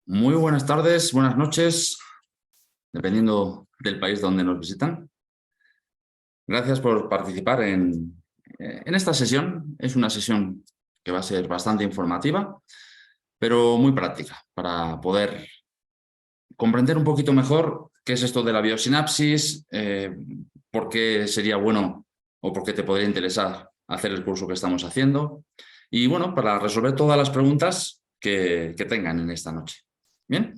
Muy buenas tardes, buenas noches, dependiendo del país donde nos visitan. Gracias por participar en esta sesión. Es una sesión que va a ser bastante informativa, pero muy práctica, para poder comprender un poquito mejor qué es esto de la biosinapsis, por qué sería bueno o por qué te podría interesar hacer el curso que estamos haciendo y, bueno, para resolver todas las preguntas que tengan en esta noche. ¿Bien?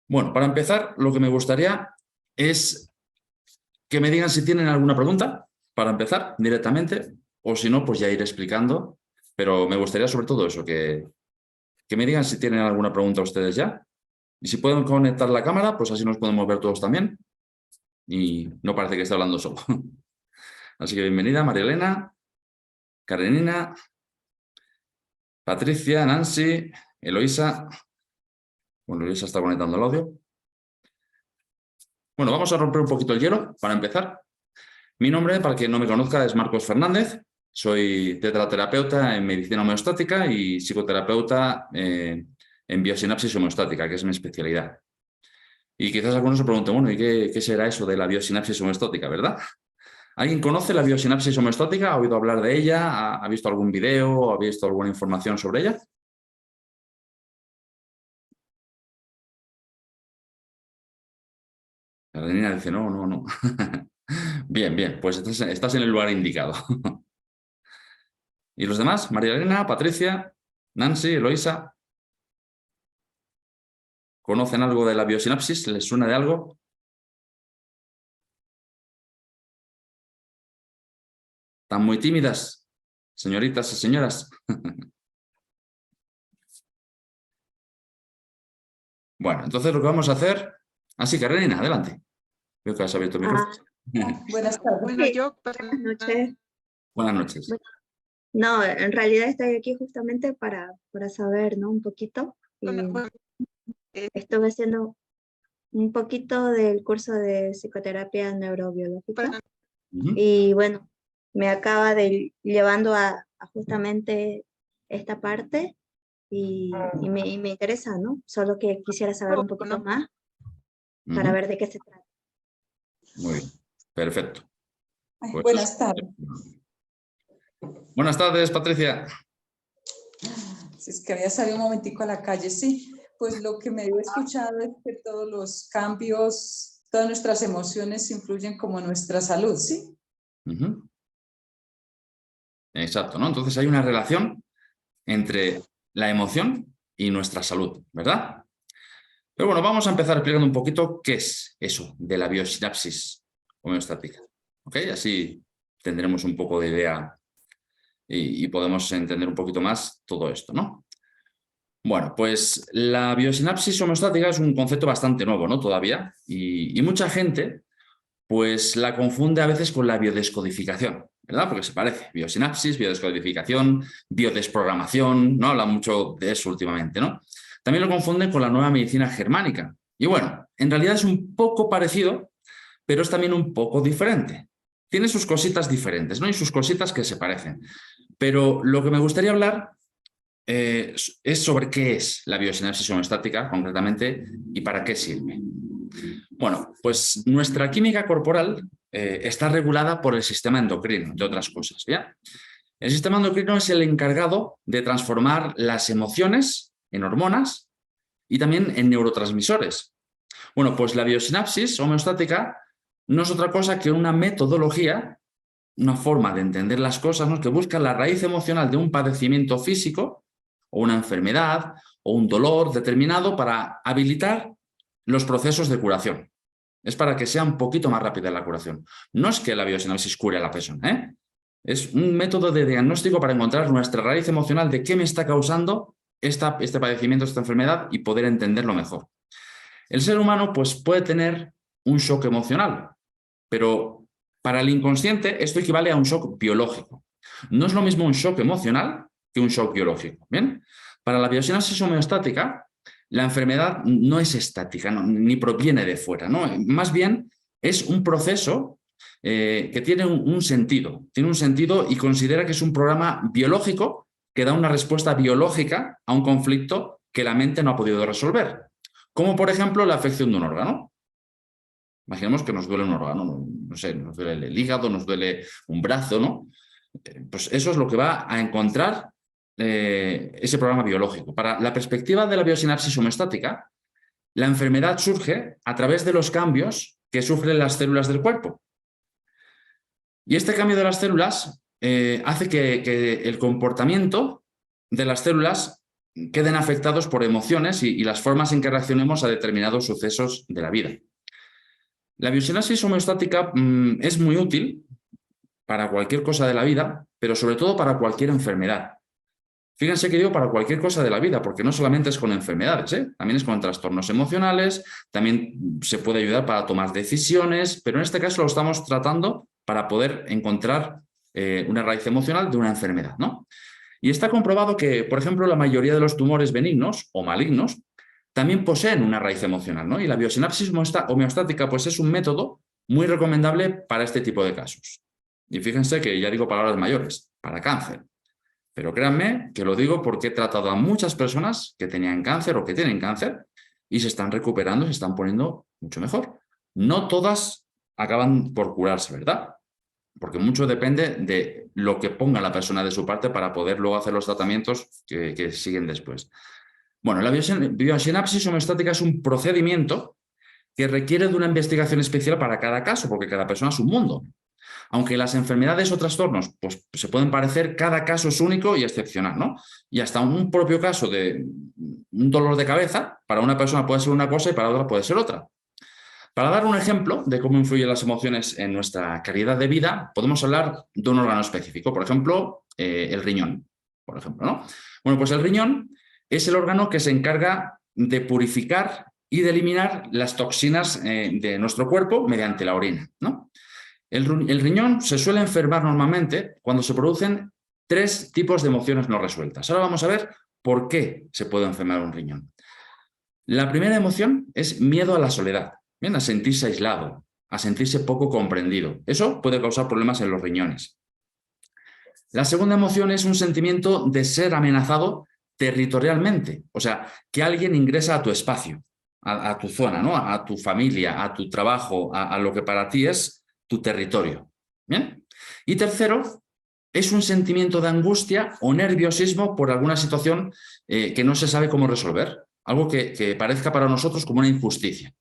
Bueno, para empezar, lo que me gustaría es que me digan si tienen alguna pregunta, para empezar directamente, o si no, pues ya iré explicando. Pero me gustaría sobre todo eso, que me digan si tienen alguna pregunta ustedes ya. Y si pueden conectar la cámara, pues así nos podemos ver todos también. Y no parece que esté hablando solo. Así que bienvenida, María Elena, Karenina, Patricia, Nancy, Eloisa. Bueno, Eloisa está conectando el audio. Bueno, vamos a romper un poquito el hielo para empezar. Mi nombre, para quien no me conozca, es Marcos Fernández. Soy tetraterapeuta en medicina homeostática y psicoterapeuta en biosinapsis homeostática, que es mi especialidad. Y quizás algunos se pregunten, bueno, ¿y qué será eso de la biosinapsis homeostática, verdad? ¿Alguien conoce la biosinapsis homeostática? ¿Ha oído hablar de ella? ¿Ha visto algún video? ¿Ha visto alguna información sobre ella? Carolina dice, no. Bien, pues estás en el lugar indicado. ¿Y los demás? María Elena, Patricia, Nancy, Eloisa. ¿Conocen algo de la biosinapsis? ¿Les suena de algo? ¿Están muy tímidas, señoritas y señoras? Bueno, entonces lo que vamos a hacer... Así que, Renina, adelante. Veo que has abierto el micrófono. Buenas tardes. Bueno, Sí, yo, buenas noches. Buenas noches. Bueno, no, en realidad estoy aquí justamente para saber, ¿no? Un poquito. bueno, Estuve haciendo un poquito del curso de psicoterapia neurobiológica y bueno, me acaba de llevando a justamente esta parte y me interesa, ¿no? Solo que quisiera saber un poquito más para ver de qué se trata. Muy bien, perfecto. Pues, buenas tardes. Buenas tardes, Patricia. Si es que había salido un momentico a la calle, sí. Pues lo que me he escuchado es que todos los cambios, todas nuestras emociones influyen como en nuestra salud, ¿sí? Exacto, ¿no? Entonces hay una relación entre la emoción y nuestra salud, ¿verdad? Pero bueno, vamos a empezar explicando un poquito qué es eso de la biosinapsis homeostática. ¿Ok? Así tendremos un poco de idea y podemos entender un poquito más todo esto, ¿no? Bueno, pues la biosinapsis homeostática es un concepto bastante nuevo, ¿no? Todavía. Y mucha gente pues la confunde a veces con la biodescodificación, ¿verdad? Porque se parece. Biosinapsis, biodescodificación, biodesprogramación, ¿no? Habla mucho de eso últimamente, ¿no? También lo confunden con la nueva medicina germánica. Y bueno, en realidad es un poco parecido, pero es también un poco diferente. Tiene sus cositas diferentes, ¿no? Y sus cositas que se parecen. Pero lo que me gustaría hablar es sobre qué es la biosinapsis homeostática, concretamente, y para qué sirve. Bueno, pues nuestra química corporal está regulada por el sistema endocrino, entre otras cosas, ¿ya? El sistema endocrino es el encargado de transformar las emociones en hormonas y también en neurotransmisores. Bueno, pues la biosinapsis homeostática no es otra cosa que una metodología, una forma de entender las cosas, ¿no? Que busca la raíz emocional de un padecimiento físico o una enfermedad o un dolor determinado para habilitar los procesos de curación. Es para que sea un poquito más rápida la curación. No es que la biosinapsis cure a la persona, ¿eh? Es un método de diagnóstico para encontrar nuestra raíz emocional de qué me está causando este padecimiento, esta enfermedad y poder entenderlo mejor. El ser humano pues, puede tener un shock emocional, pero para el inconsciente esto equivale a un shock biológico. No es lo mismo un shock emocional que un shock biológico. ¿Bien? Para la biosinapsis homeostática, la enfermedad no es estática, ni proviene de fuera, ¿no? Más bien es un proceso que tiene un sentido. Tiene un sentido y considera que es un programa biológico que da una respuesta biológica a un conflicto que la mente no ha podido resolver, como por ejemplo la afección de un órgano. Imaginemos que nos duele un órgano, no sé, nos duele el hígado, nos duele un brazo, ¿no? Pues eso es lo que va a encontrar ese programa biológico. Para la perspectiva de la biosinapsis homeostática, la enfermedad surge a través de los cambios que sufren las células del cuerpo. Y este cambio de las células hace que el comportamiento de las células queden afectados por emociones y las formas en que reaccionemos a determinados sucesos de la vida. La biosinapsis homeostática es muy útil para cualquier cosa de la vida, pero sobre todo para cualquier enfermedad. Fíjense que digo para cualquier cosa de la vida, porque no solamente es con enfermedades, también es con trastornos emocionales, también se puede ayudar para tomar decisiones, pero en este caso lo estamos tratando para poder encontrar una raíz emocional de una enfermedad, ¿no? Y está comprobado que, por ejemplo, la mayoría de los tumores benignos o malignos también poseen una raíz emocional, ¿no? Y la biosinapsis homeostática pues es un método muy recomendable para este tipo de casos. Y fíjense que ya digo palabras mayores, para cáncer. Pero créanme que lo digo porque he tratado a muchas personas que tenían cáncer o que tienen cáncer y se están recuperando, se están poniendo mucho mejor. No todas acaban por curarse, ¿verdad? Porque mucho depende de lo que ponga la persona de su parte para poder luego hacer los tratamientos que siguen después. Bueno, la biosinapsis homeostática es un procedimiento que requiere de una investigación especial para cada caso, porque cada persona es un mundo. Aunque las enfermedades o trastornos pues, se pueden parecer, cada caso es único y excepcional, ¿no? Y hasta un propio caso de un dolor de cabeza, para una persona puede ser una cosa y para otra puede ser otra. Para dar un ejemplo de cómo influyen las emociones en nuestra calidad de vida, podemos hablar de un órgano específico, por ejemplo, el riñón, por ejemplo, ¿no? Bueno, pues el riñón es el órgano que se encarga de purificar y de eliminar las toxinas de nuestro cuerpo mediante la orina, ¿no? El riñón se suele enfermar normalmente cuando se producen 3 tipos de emociones no resueltas. Ahora vamos a ver por qué se puede enfermar un riñón. La primera emoción es miedo a la soledad, bien, a sentirse aislado, a sentirse poco comprendido. Eso puede causar problemas en los riñones. La segunda emoción es un sentimiento de ser amenazado territorialmente, o sea, que alguien ingresa a tu espacio, a tu zona, ¿no? A tu familia, a tu trabajo, a lo que para ti es tu territorio. ¿Bien? Y tercero, es un sentimiento de angustia o nerviosismo por alguna situación que no se sabe cómo resolver, algo que parezca para nosotros como una injusticia.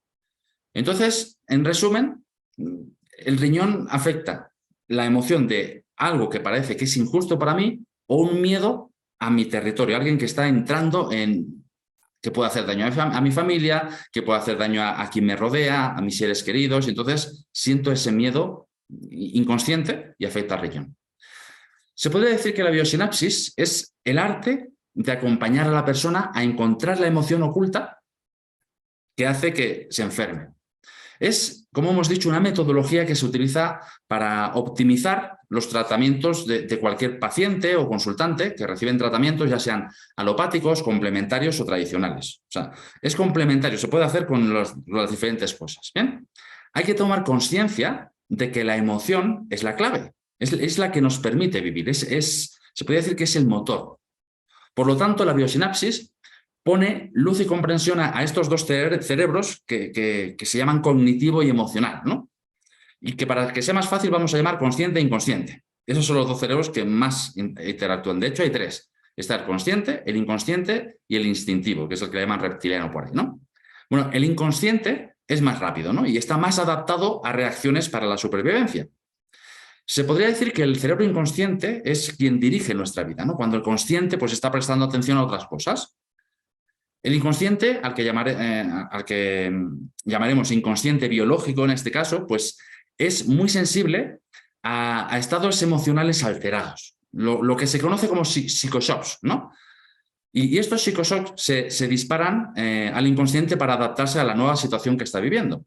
Entonces, en resumen, el riñón afecta la emoción de algo que parece que es injusto para mí o un miedo a mi territorio, alguien que está entrando que puede hacer daño a mi familia, que puede hacer daño a quien me rodea, a mis seres queridos, y entonces siento ese miedo inconsciente y afecta al riñón. Se podría decir que la biosinapsis es el arte de acompañar a la persona a encontrar la emoción oculta que hace que se enferme. Es, como hemos dicho, una metodología que se utiliza para optimizar los tratamientos de cualquier paciente o consultante que reciben tratamientos, ya sean alopáticos, complementarios o tradicionales. O sea, es complementario, se puede hacer con las diferentes cosas. ¿Bien? Hay que tomar conciencia de que la emoción es la clave, es la que nos permite vivir, se puede decir que es el motor. Por lo tanto, la biosinapsis pone luz y comprensión a estos 2 cerebros que se llaman cognitivo y emocional, ¿no? Y que para que sea más fácil vamos a llamar consciente e inconsciente. Esos son los 2 cerebros que más interactúan. De hecho, hay 3. Está el consciente, el inconsciente y el instintivo, que es el que le llaman reptiliano por ahí, ¿no? Bueno, el inconsciente es más rápido, ¿no? Y está más adaptado a reacciones para la supervivencia. Se podría decir que el cerebro inconsciente es quien dirige nuestra vida, ¿no? Cuando el consciente pues, está prestando atención a otras cosas. El inconsciente, al que llamaremos inconsciente biológico en este caso, pues es muy sensible a estados emocionales alterados, lo que se conoce como psicoshocks, ¿no? Y estos psicoshocks se disparan al inconsciente para adaptarse a la nueva situación que está viviendo.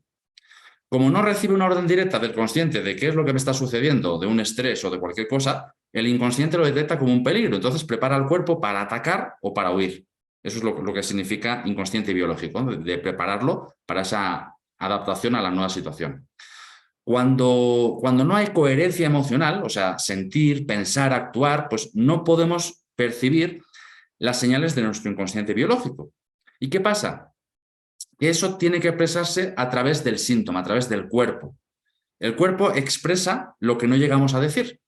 Como no recibe una orden directa del consciente de qué es lo que me está sucediendo, de un estrés o de cualquier cosa, el inconsciente lo detecta como un peligro, entonces prepara al cuerpo para atacar o para huir. Eso es lo que significa inconsciente biológico, de prepararlo para esa adaptación a la nueva situación. Cuando no hay coherencia emocional, o sea, sentir, pensar, actuar, pues no podemos percibir las señales de nuestro inconsciente biológico. ¿Y qué pasa? Que eso tiene que expresarse a través del síntoma, a través del cuerpo. El cuerpo expresa lo que no llegamos a decir.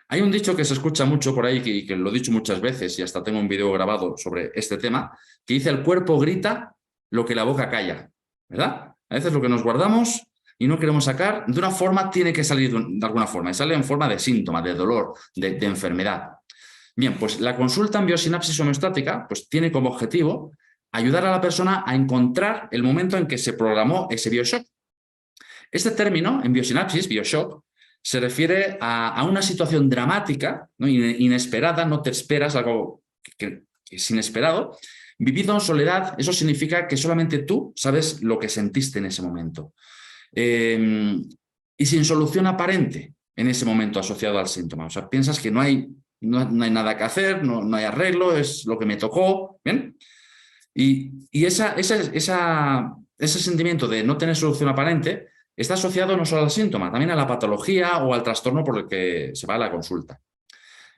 Hay un dicho que se escucha mucho por ahí, que lo he dicho muchas veces y hasta tengo un vídeo grabado sobre este tema, que dice: el cuerpo grita lo que la boca calla, ¿verdad? A veces lo que nos guardamos y no queremos sacar, de una forma tiene que salir de alguna forma, y sale en forma de síntoma, de dolor, de enfermedad. Bien, pues la consulta en biosinapsis homeostática pues tiene como objetivo ayudar a la persona a encontrar el momento en que se programó ese bioshock. Este término, en biosinapsis, bioshock, se refiere a una situación dramática, ¿no? Inesperada, no te esperas, algo que es inesperado, vivido en soledad. Eso significa que solamente tú sabes lo que sentiste en ese momento. Y sin solución aparente en ese momento asociado al síntoma. O sea, piensas que no hay nada que hacer, no hay arreglo, es lo que me tocó, ¿bien? Y ese sentimiento de no tener solución aparente está asociado no solo al síntoma, también a la patología o al trastorno por el que se va a la consulta.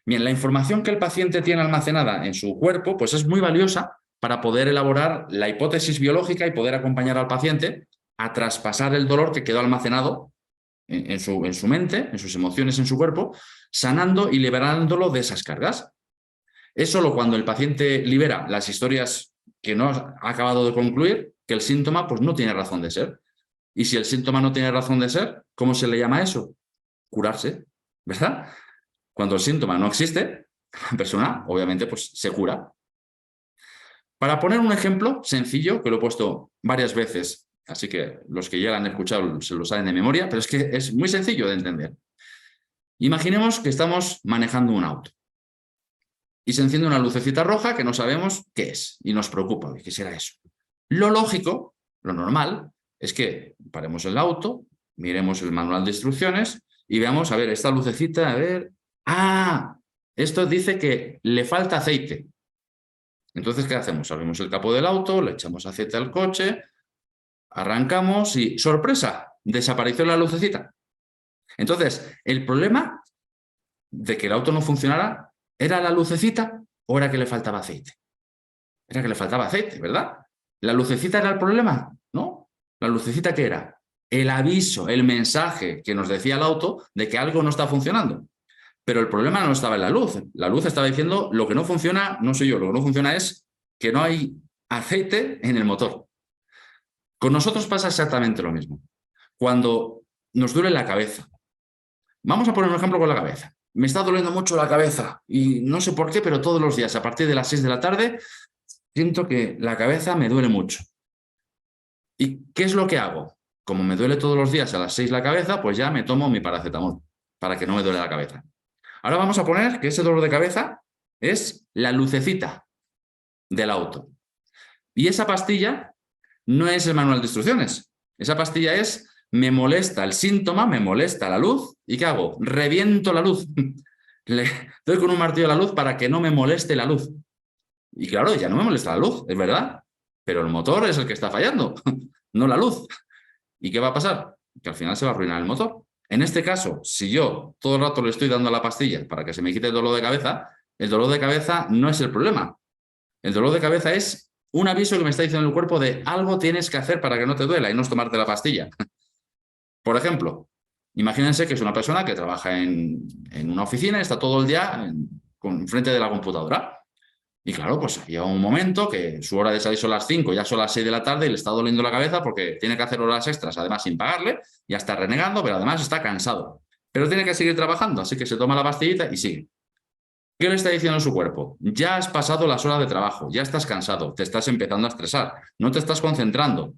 Bien, la información que el paciente tiene almacenada en su cuerpo pues es muy valiosa para poder elaborar la hipótesis biológica y poder acompañar al paciente a traspasar el dolor que quedó almacenado en su mente, en sus emociones, en su cuerpo, sanando y liberándolo de esas cargas. Es solo cuando el paciente libera las historias que no ha acabado de concluir que el síntoma pues no tiene razón de ser. Y si el síntoma no tiene razón de ser, ¿cómo se le llama eso? Curarse, ¿verdad? Cuando el síntoma no existe, la persona obviamente pues se cura. Para poner un ejemplo sencillo, que lo he puesto varias veces, así que los que ya lo han escuchado se lo saben de memoria, pero es que es muy sencillo de entender. Imaginemos que estamos manejando un auto y se enciende una lucecita roja que no sabemos qué es y nos preocupa. ¿Qué será eso? Lo lógico, lo normal, es que paremos el auto, miremos el manual de instrucciones y veamos, a ver, esta lucecita, a ver... ¡Ah! Esto dice que le falta aceite. Entonces, ¿qué hacemos? Abrimos el capó del auto, le echamos aceite al coche, arrancamos y ¡sorpresa! Desapareció la lucecita. Entonces, el problema de que el auto no funcionara, ¿era la lucecita o era que le faltaba aceite? Era que le faltaba aceite, ¿verdad? ¿La lucecita era el problema? ¿No? ¿La lucecita qué era? El aviso, el mensaje que nos decía el auto de que algo no está funcionando. Pero el problema no estaba en la luz. La luz estaba diciendo: lo que no funciona no soy yo, lo que no funciona es que no hay aceite en el motor. Con nosotros pasa exactamente lo mismo. Cuando nos duele la cabeza. Vamos a poner un ejemplo con la cabeza. Me está doliendo mucho la cabeza y no sé por qué, pero todos los días a partir de las 6 de la tarde siento que la cabeza me duele mucho. ¿Y qué es lo que hago? Como me duele todos los días a las 6 la cabeza, pues ya me tomo mi paracetamol para que no me duele la cabeza. Ahora vamos a poner que ese dolor de cabeza es la lucecita del auto. Y esa pastilla no es el manual de instrucciones. Esa pastilla es: me molesta el síntoma, me molesta la luz. ¿Y qué hago? Reviento la luz. Le doy con un martillo a la luz para que no me moleste la luz. Y claro, ya no me molesta la luz, es verdad. Pero el motor es el que está fallando, no la luz. ¿Y qué va a pasar? Que al final se va a arruinar el motor. En este caso, si yo todo el rato le estoy dando la pastilla para que se me quite el dolor de cabeza no es el problema. El dolor de cabeza es un aviso que me está diciendo el cuerpo de algo tienes que hacer para que no te duela y no es tomarte la pastilla. Por ejemplo, imagínense que es una persona que trabaja en una oficina y está todo el día frente de la computadora. Y claro, pues había un momento que su hora de salir son las 5, ya son las 6 de la tarde y le está doliendo la cabeza porque tiene que hacer horas extras, además sin pagarle, ya está renegando, pero además está cansado. Pero tiene que seguir trabajando, así que se toma la pastillita y sigue. ¿Qué le está diciendo su cuerpo? Ya has pasado las horas de trabajo, ya estás cansado, te estás empezando a estresar, no te estás concentrando.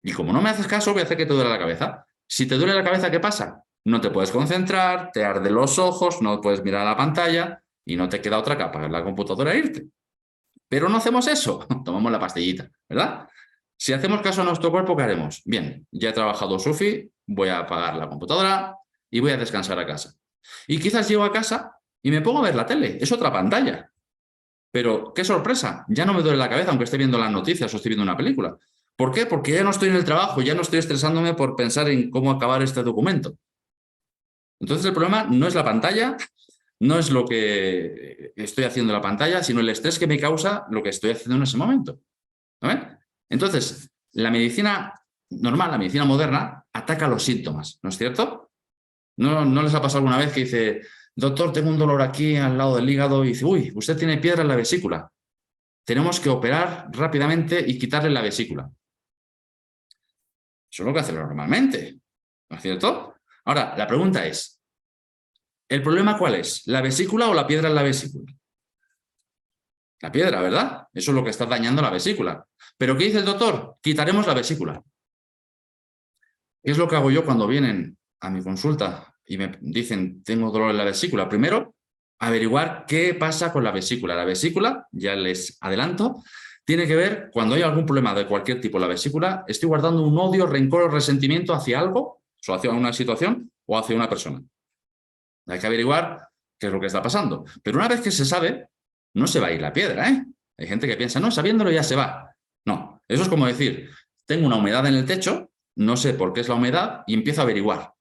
Y como no me haces caso, voy a hacer que te duele la cabeza. Si te duele la cabeza, ¿qué pasa? No te puedes concentrar, te arden los ojos, no puedes mirar a la pantalla y no te queda otra que apagar la computadora e irte. Pero no hacemos eso, tomamos la pastillita, ¿verdad? Si hacemos caso a nuestro cuerpo, ¿qué haremos? Bien, ya he trabajado Sufi, voy a apagar la computadora y voy a descansar a casa. Y quizás llego a casa y me pongo a ver la tele, es otra pantalla. Pero, ¡qué sorpresa! Ya no me duele la cabeza aunque esté viendo las noticias o esté viendo una película. ¿Por qué? Porque ya no estoy en el trabajo, ya no estoy estresándome por pensar en cómo acabar este documento. Entonces el problema no es la pantalla, no es lo que estoy haciendo en la pantalla, sino el estrés que me causa lo que estoy haciendo en ese momento. ¿Vale? Entonces, la medicina normal, la medicina moderna, ataca los síntomas, ¿no es cierto? ¿No les ha pasado alguna vez que dice, doctor, tengo un dolor aquí al lado del hígado, y dice, uy, usted tiene piedra en la vesícula. Tenemos que operar rápidamente y quitarle la vesícula. Eso es lo que hace normalmente, ¿no es cierto? Ahora, la pregunta es, ¿el problema cuál es? ¿La vesícula o la piedra en la vesícula? La piedra, ¿verdad? Eso es lo que está dañando la vesícula. ¿Pero qué dice el doctor? Quitaremos la vesícula. ¿Qué es lo que hago yo cuando vienen a mi consulta y me dicen tengo dolor en la vesícula? Primero, averiguar qué pasa con la vesícula. La vesícula, ya les adelanto, tiene que ver, cuando hay algún problema de cualquier tipo en la vesícula, estoy guardando un odio, rencor o resentimiento hacia algo, o hacia una situación o hacia una persona. Hay que averiguar qué es lo que está pasando. Pero una vez que se sabe, no se va a ir la piedra, ¿eh? Hay gente que piensa, no, sabiéndolo ya se va. No, eso es como decir, tengo una humedad en el techo, no sé por qué es la humedad y empiezo a averiguar.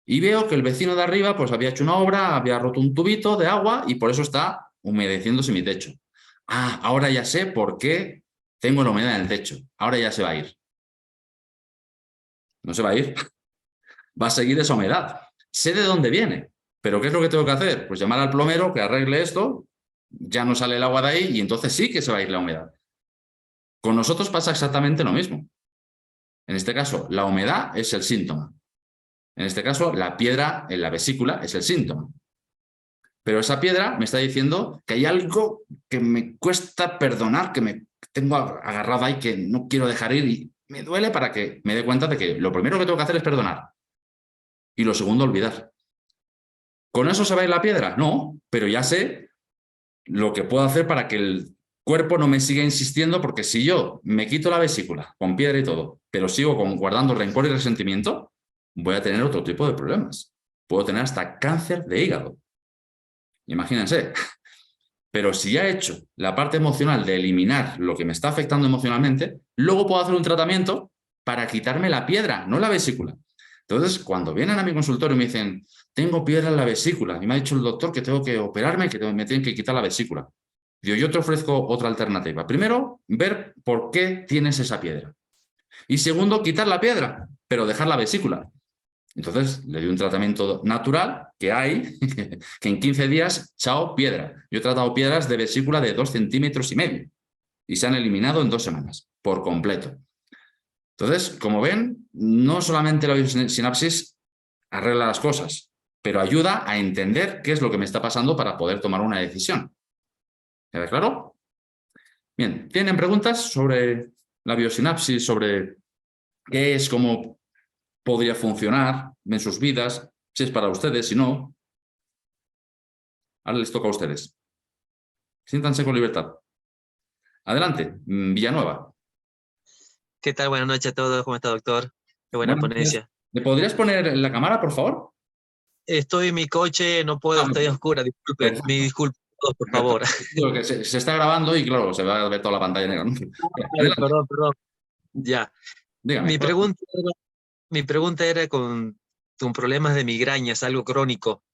Y veo que el vecino de arriba pues había hecho una obra, había roto un tubito de agua y por eso está humedeciéndose mi techo. Ah, ahora ya sé por qué tengo la humedad en el techo. Ahora ya se va a ir. No se va a ir. Va a seguir esa humedad. Sé de dónde viene. ¿Pero qué es lo que tengo que hacer? Pues llamar al plomero que arregle esto, ya no sale el agua de ahí y entonces sí que se va a ir la humedad. Con nosotros pasa exactamente lo mismo. En este caso, la humedad es el síntoma. En este caso, la piedra en la vesícula es el síntoma. Pero esa piedra me está diciendo que hay algo que me cuesta perdonar, que me tengo agarrado ahí, que no quiero dejar ir y me duele para que me dé cuenta de que lo primero que tengo que hacer es perdonar. Y lo segundo, olvidar. ¿Con eso se va a ir la piedra? No, pero ya sé lo que puedo hacer para que el cuerpo no me siga insistiendo, porque si yo me quito la vesícula con piedra y todo, pero sigo guardando rencor y resentimiento, voy a tener otro tipo de problemas. Puedo tener hasta cáncer de hígado. Imagínense. Pero si ya he hecho la parte emocional de eliminar lo que me está afectando emocionalmente, luego puedo hacer un tratamiento para quitarme la piedra, no la vesícula. Entonces, cuando vienen a mi consultorio y me dicen, tengo piedra en la vesícula, y me ha dicho el doctor que tengo que operarme, que me tienen que quitar la vesícula. Digo, yo te ofrezco otra alternativa. Primero, ver por qué tienes esa piedra. Y segundo, quitar la piedra, pero dejar la vesícula. Entonces, le doy un tratamiento natural que hay, que en 15 días, chao, piedra. Yo he tratado piedras de vesícula de 2,5 centímetros y se han eliminado en 2 semanas, por completo. Entonces, como ven, no solamente la biosinapsis arregla las cosas, pero ayuda a entender qué es lo que me está pasando para poder tomar una decisión. ¿Queda claro? Bien, ¿tienen preguntas sobre la biosinapsis, sobre qué es, cómo podría funcionar en sus vidas, si es para ustedes, si no? Ahora les toca a ustedes. Siéntanse con libertad. Adelante, Villanueva. ¿Qué tal? Buenas noches a todos. ¿Cómo está, doctor? Qué buena ponencia. ¿Me podrías poner la cámara, por favor? Estoy en mi coche, no puedo, estoy oscura. Disculpen, Perfecto. me disculpo, por favor. Digo que se está grabando y, claro, se va a ver toda la pantalla negra, ¿no? Perdón. Ya. Dígame. Mi pregunta era con problemas de migrañas, algo crónico.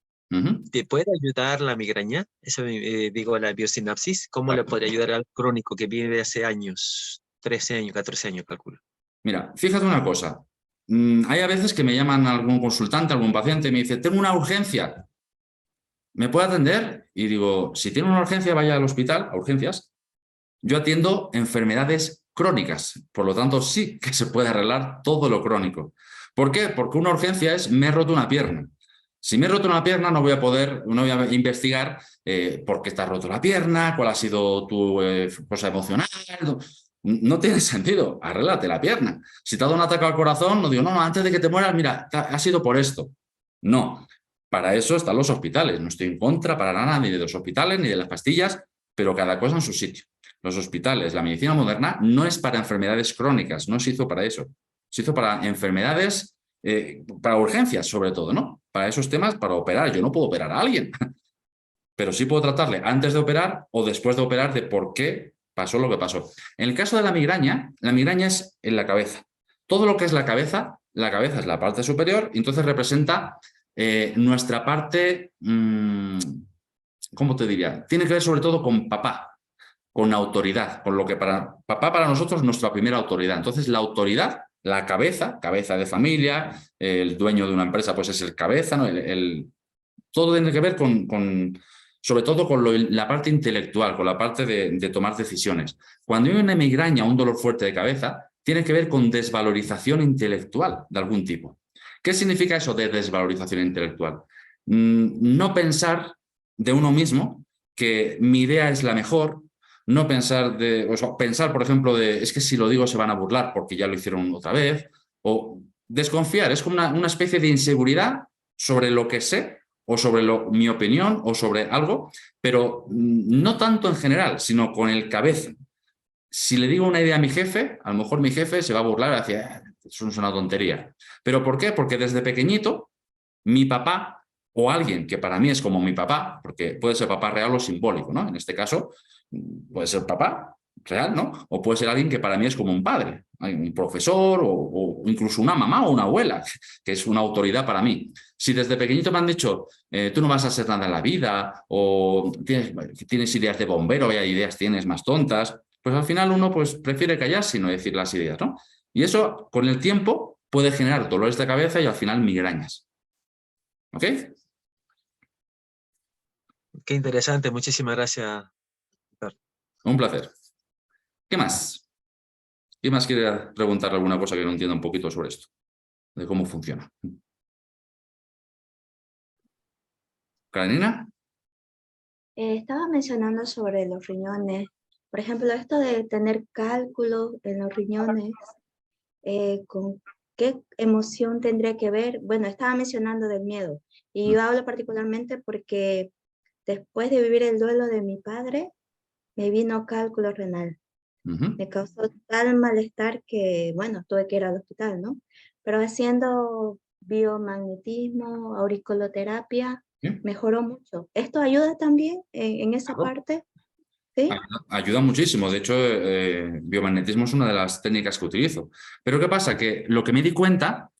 ¿Te puede ayudar la migraña? Eso digo, la biosinapsis. ¿Cómo le puede ayudar al crónico que vive hace años? 13 años, 14 años, calculo. Mira, fíjate una cosa. Hay a veces que me llaman algún consultante, algún paciente y me dice, tengo una urgencia. ¿Me puede atender? Y digo, si tiene una urgencia, vaya al hospital, a urgencias. Yo atiendo enfermedades crónicas. Por lo tanto, sí que se puede arreglar todo lo crónico. ¿Por qué? Porque una urgencia es, me he roto una pierna. Si me he roto una pierna, no voy a investigar por qué te has roto la pierna, cuál ha sido tu cosa emocional. No tiene sentido, arréglate la pierna. Si te ha dado un ataque al corazón, no digo, no, antes de que te mueras, mira, ha sido por esto. No, para eso están los hospitales. No estoy en contra para nada ni de los hospitales ni de las pastillas, pero cada cosa en su sitio. Los hospitales, la medicina moderna, no es para enfermedades crónicas, no se hizo para eso. Se hizo para enfermedades, para urgencias sobre todo, ¿no? Para esos temas, para operar. Yo no puedo operar a alguien, pero sí puedo tratarle antes de operar o después de operar de por qué pasó lo que pasó. En el caso de la migraña es en la cabeza. Todo lo que es la cabeza es la parte superior y entonces representa nuestra parte, ¿cómo te diría? Tiene que ver sobre todo con papá. con autoridad, con lo que papá para nosotros es nuestra primera autoridad. Entonces la autoridad, la cabeza de familia, el dueño de una empresa pues es el cabeza, ¿no? Todo tiene que ver sobre todo con la parte intelectual, con la parte de tomar decisiones. Cuando hay una migraña, un dolor fuerte de cabeza, tiene que ver con desvalorización intelectual de algún tipo. ¿Qué significa eso de desvalorización intelectual? No pensar de uno mismo que mi idea es la mejor, no pensar pensar, por ejemplo, es que si lo digo se van a burlar porque ya lo hicieron otra vez, o desconfiar, es como una especie de inseguridad sobre lo que sé o sobre mi opinión o sobre algo, pero no tanto en general, sino con el cabeza. Si le digo una idea a mi jefe, a lo mejor mi jefe se va a burlar hacia, eso es una tontería. ¿Pero por qué? Porque desde pequeñito, mi papá o alguien que para mí es como mi papá, porque puede ser papá real o simbólico, ¿no? En este caso, puede ser papá real, ¿no? O puede ser alguien que para mí es como un padre, un profesor o incluso una mamá o una abuela, que es una autoridad para mí. Si desde pequeñito me han dicho, tú no vas a hacer nada en la vida, o tienes ideas de bombero, vaya ideas tienes más tontas, pues al final uno pues prefiere callarse y no decir las ideas, ¿no? Y eso, con el tiempo, puede generar dolores de cabeza y al final migrañas. ¿Ok? Qué interesante, muchísimas gracias. Un placer. ¿Qué más? ¿Quién más quiere preguntar alguna cosa que no entienda un poquito sobre esto? De cómo funciona. ¿Karenina? Estaba mencionando sobre los riñones. Por ejemplo, esto de tener cálculos en los riñones, ¿con qué emoción tendría que ver? Bueno, estaba mencionando del miedo. Y yo hablo particularmente porque después de vivir el duelo de mi padre, me vino cálculo renal. Me causó tal malestar que, bueno, tuve que ir al hospital, ¿no? Pero haciendo biomagnetismo, auriculoterapia, mejoró mucho. ¿Esto ayuda también en esa parte? ¿Sí? Ayuda muchísimo. De hecho, biomagnetismo es una de las técnicas que utilizo. Pero ¿qué pasa? Que lo que me di cuenta,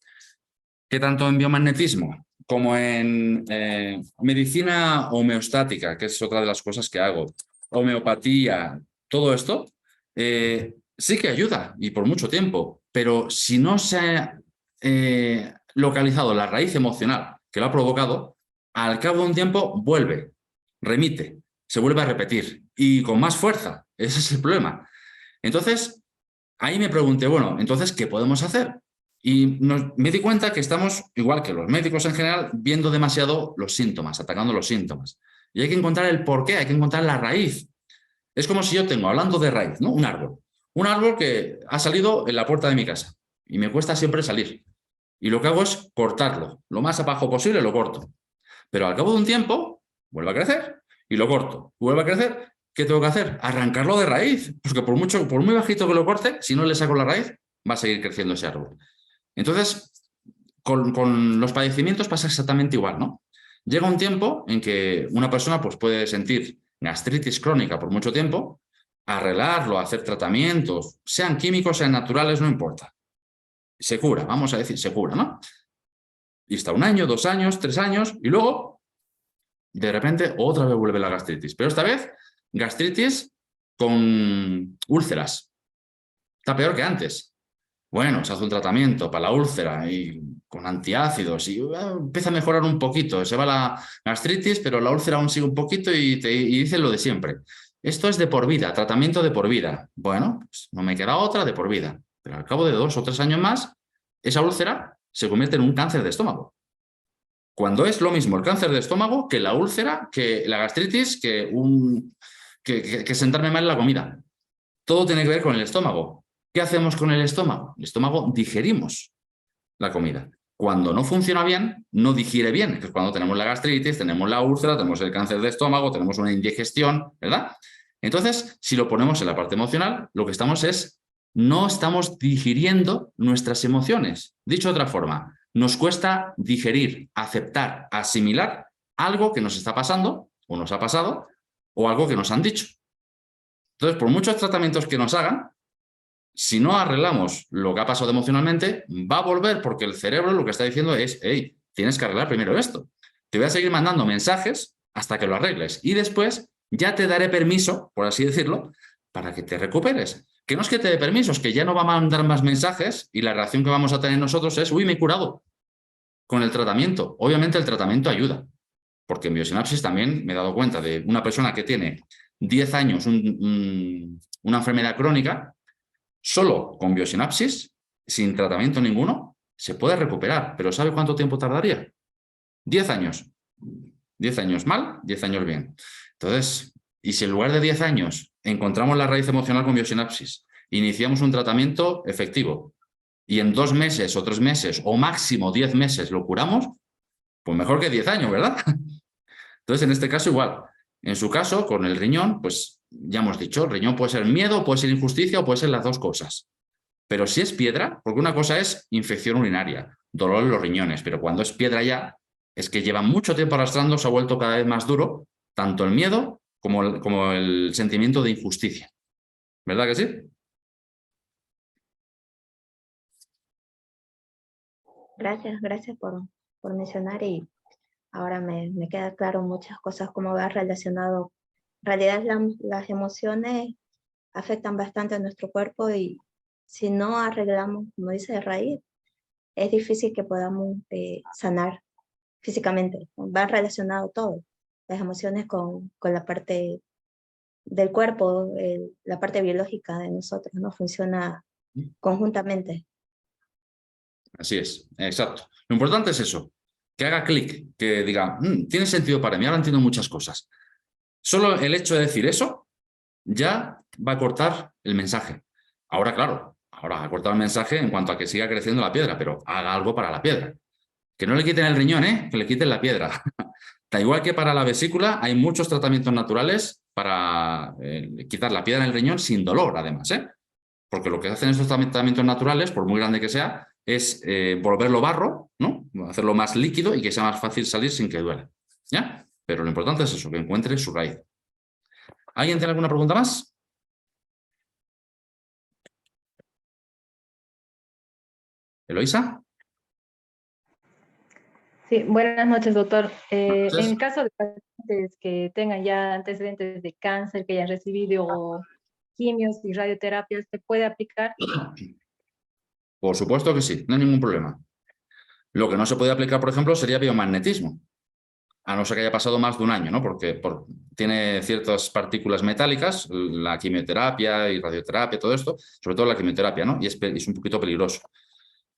que tanto en biomagnetismo como en medicina homeostática, que es otra de las cosas que hago, homeopatía, todo esto, sí que ayuda y por mucho tiempo, pero si no se ha localizado la raíz emocional que lo ha provocado, al cabo de un tiempo vuelve, remite, se vuelve a repetir y con más fuerza. Ese es el problema. Entonces, ahí me pregunté, bueno, entonces, ¿qué podemos hacer? Y me di cuenta que estamos, igual que los médicos en general, viendo demasiado los síntomas, atacando los síntomas. Y hay que encontrar el porqué, hay que encontrar la raíz. Es como si yo tengo, hablando de raíz, ¿no? Un árbol que ha salido en la puerta de mi casa y me cuesta siempre salir. Y lo que hago es cortarlo, lo más abajo posible lo corto. Pero al cabo de un tiempo, vuelve a crecer y lo corto, vuelve a crecer. ¿Qué tengo que hacer? Arrancarlo de raíz, porque por muy bajito que lo corte, si no le saco la raíz, va a seguir creciendo ese árbol. Entonces, con los padecimientos pasa exactamente igual, ¿no? Llega un tiempo en que una persona pues, puede sentir gastritis crónica por mucho tiempo, arreglarlo, hacer tratamientos, sean químicos, sean naturales, no importa. Se cura, vamos a decir, se cura, ¿no? Y está 1 año, 2 años, 3 años, y luego, de repente, otra vez vuelve la gastritis. Pero esta vez, gastritis con úlceras. Está peor que antes. Bueno, se hace un tratamiento para la úlcera y con antiácidos y empieza a mejorar un poquito. Se va la gastritis, pero la úlcera aún sigue un poquito y dice lo de siempre. Esto es de por vida, tratamiento de por vida. Bueno, pues no me queda otra de por vida. Pero al cabo de 2 o 3 años más, esa úlcera se convierte en un cáncer de estómago. Cuando es lo mismo el cáncer de estómago que la úlcera, que la gastritis, que sentarme mal en la comida. Todo tiene que ver con el estómago. ¿Qué hacemos con el estómago? El estómago digerimos la comida. Cuando no funciona bien, no digiere bien, que es cuando tenemos la gastritis, tenemos la úlcera, tenemos el cáncer de estómago, tenemos una indigestión, ¿verdad? Entonces, si lo ponemos en la parte emocional, lo que no estamos digiriendo nuestras emociones. Dicho de otra forma, nos cuesta digerir, aceptar, asimilar algo que nos está pasando, o nos ha pasado, o algo que nos han dicho. Entonces, por muchos tratamientos que nos hagan, si no arreglamos lo que ha pasado emocionalmente, va a volver porque el cerebro lo que está diciendo es, hey, tienes que arreglar primero esto. Te voy a seguir mandando mensajes hasta que lo arregles y después ya te daré permiso, por así decirlo, para que te recuperes. Que no es que te dé permiso, es que ya no va a mandar más mensajes y la reacción que vamos a tener nosotros es, uy, me he curado con el tratamiento. Obviamente el tratamiento ayuda, porque en biosinapsis también me he dado cuenta de una persona que tiene 10 años una enfermedad crónica, solo con biosinapsis, sin tratamiento ninguno, se puede recuperar. ¿Pero sabe cuánto tiempo tardaría? 10 años. 10 años mal, 10 años bien. Entonces, y si en lugar de 10 años encontramos la raíz emocional con biosinapsis, iniciamos un tratamiento efectivo y en 2 meses o 3 meses o máximo 10 meses lo curamos, pues mejor que 10 años, ¿verdad? Entonces, en este caso igual. En su caso, con el riñón, pues ya hemos dicho, el riñón puede ser miedo, puede ser injusticia o puede ser las dos cosas. Pero si es piedra, porque una cosa es infección urinaria, dolor en los riñones, pero cuando es piedra ya, es que lleva mucho tiempo arrastrando, se ha vuelto cada vez más duro, tanto el miedo como el sentimiento de injusticia. ¿Verdad que sí? Gracias por mencionar y ahora me queda claro muchas cosas como va relacionado. En realidad las emociones afectan bastante a nuestro cuerpo y si no arreglamos, como dice, de raíz, es difícil que podamos sanar físicamente. Va relacionado todo, las emociones con la parte del cuerpo, la parte biológica de nosotros, ¿no? Funciona conjuntamente. Así es, exacto. Lo importante es eso, que haga clic, que diga, tiene sentido para mí, ahora entiendo muchas cosas. Solo el hecho de decir eso ya va a cortar el mensaje. Ahora, claro, ahora ha cortado el mensaje en cuanto a que siga creciendo la piedra, pero haga algo para la piedra. Que no le quiten el riñón, que le quiten la piedra. Da igual que para la vesícula, hay muchos tratamientos naturales para quitar la piedra en el riñón sin dolor, además, porque lo que hacen estos tratamientos naturales, por muy grande que sea, es volverlo barro, ¿no? Hacerlo más líquido y que sea más fácil salir sin que duela. ¿Ya? Pero lo importante es eso, que encuentre su raíz. ¿Alguien tiene alguna pregunta más? ¿Eloisa? Sí, buenas noches, doctor. En caso de pacientes que tengan ya antecedentes de cáncer, que hayan recibido quimios y radioterapias, ¿se puede aplicar? Por supuesto que sí, no hay ningún problema. Lo que no se puede aplicar, por ejemplo, sería biomagnetismo, a no ser que haya pasado más de un año, ¿no? Porque tiene ciertas partículas metálicas, la quimioterapia y radioterapia, todo esto, sobre todo la quimioterapia, ¿no? Y es un poquito peligroso.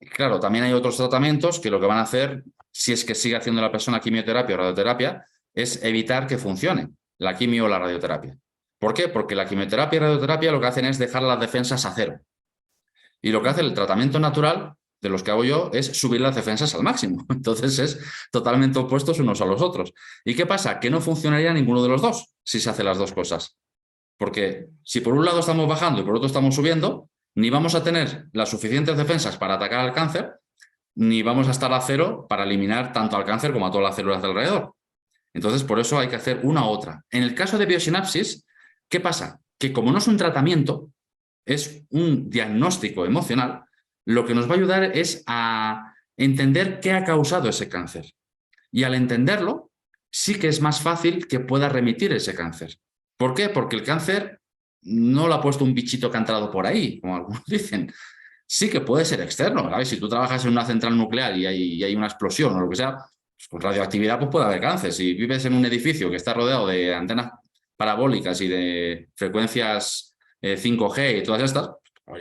Y claro, también hay otros tratamientos que lo que van a hacer, si es que sigue haciendo la persona quimioterapia o radioterapia, es evitar que funcione la quimio o la radioterapia. ¿Por qué? Porque la quimioterapia y radioterapia lo que hacen es dejar las defensas a cero. Y lo que hace el tratamiento natural, de los que hago yo, es subir las defensas al máximo. Entonces es totalmente opuestos unos a los otros. ¿Y qué pasa? Que no funcionaría ninguno de los dos si se hacen las dos cosas. Porque si por un lado estamos bajando y por otro estamos subiendo, ni vamos a tener las suficientes defensas para atacar al cáncer, ni vamos a estar a cero para eliminar tanto al cáncer como a todas las células de alrededor. Entonces, por eso hay que hacer una u otra. En el caso de biosinapsis, ¿qué pasa? Que como no es un tratamiento, es un diagnóstico emocional, lo que nos va a ayudar es a entender qué ha causado ese cáncer. Y al entenderlo, sí que es más fácil que pueda remitir ese cáncer. ¿Por qué? Porque el cáncer no lo ha puesto un bichito que ha entrado por ahí, como algunos dicen. Sí que puede ser externo, ¿sabes? Si tú trabajas en una central nuclear y hay una explosión o lo que sea, pues con radioactividad pues puede haber cáncer. Si vives en un edificio que está rodeado de antenas parabólicas y de frecuencias 5G y todas estas,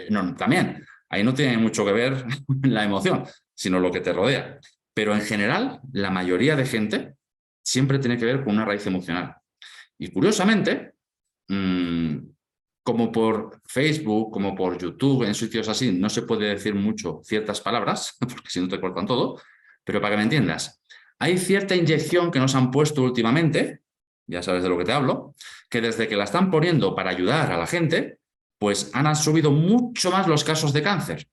no, también, ahí no tiene mucho que ver la emoción, sino lo que te rodea. Pero en general, la mayoría de gente siempre tiene que ver con una raíz emocional. Y curiosamente, como por Facebook, como por YouTube, en sitios así, no se puede decir mucho ciertas palabras, porque si no te cortan todo, pero para que me entiendas, hay cierta inyección que nos han puesto últimamente, ya sabes de lo que te hablo, que desde que la están poniendo para ayudar a la gente, pues han subido mucho más los casos de cáncer,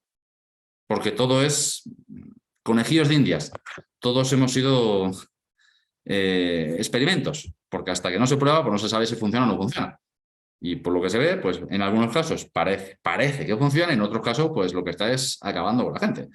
porque todo es conejillos de indias, todos hemos sido experimentos, porque hasta que no se prueba, pues no se sabe si funciona o no funciona. Y por lo que se ve, pues en algunos casos parece que funciona, y en otros casos, pues lo que está es acabando con la gente.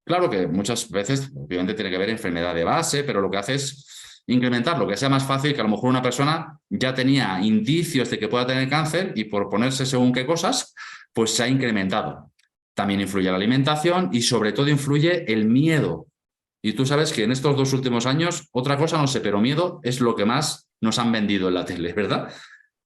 Claro que muchas veces, obviamente, tiene que haber enfermedad de base, pero lo que hace es incrementarlo, que sea más fácil, que a lo mejor una persona ya tenía indicios de que pueda tener cáncer y por ponerse según qué cosas, pues se ha incrementado. También influye la alimentación y sobre todo influye el miedo. Y tú sabes que en estos 2 últimos años, otra cosa no sé, pero miedo es lo que más nos han vendido en la tele, ¿verdad?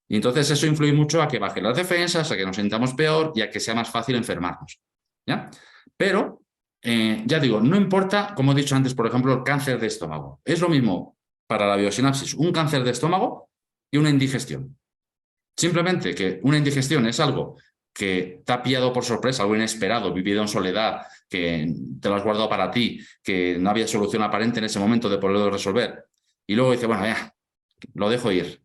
Y entonces eso influye mucho a que bajen las defensas, a que nos sintamos peor y a que sea más fácil enfermarnos, ¿ya? Pero, ya digo, no importa, como he dicho antes, por ejemplo, el cáncer de estómago. Es lo mismo para la biosinapsis, un cáncer de estómago y una indigestión. Simplemente que una indigestión es algo que te ha pillado por sorpresa, algo inesperado, vivido en soledad, que te lo has guardado para ti, que no había solución aparente en ese momento de poderlo resolver. Y luego dice, bueno, ya, lo dejo ir.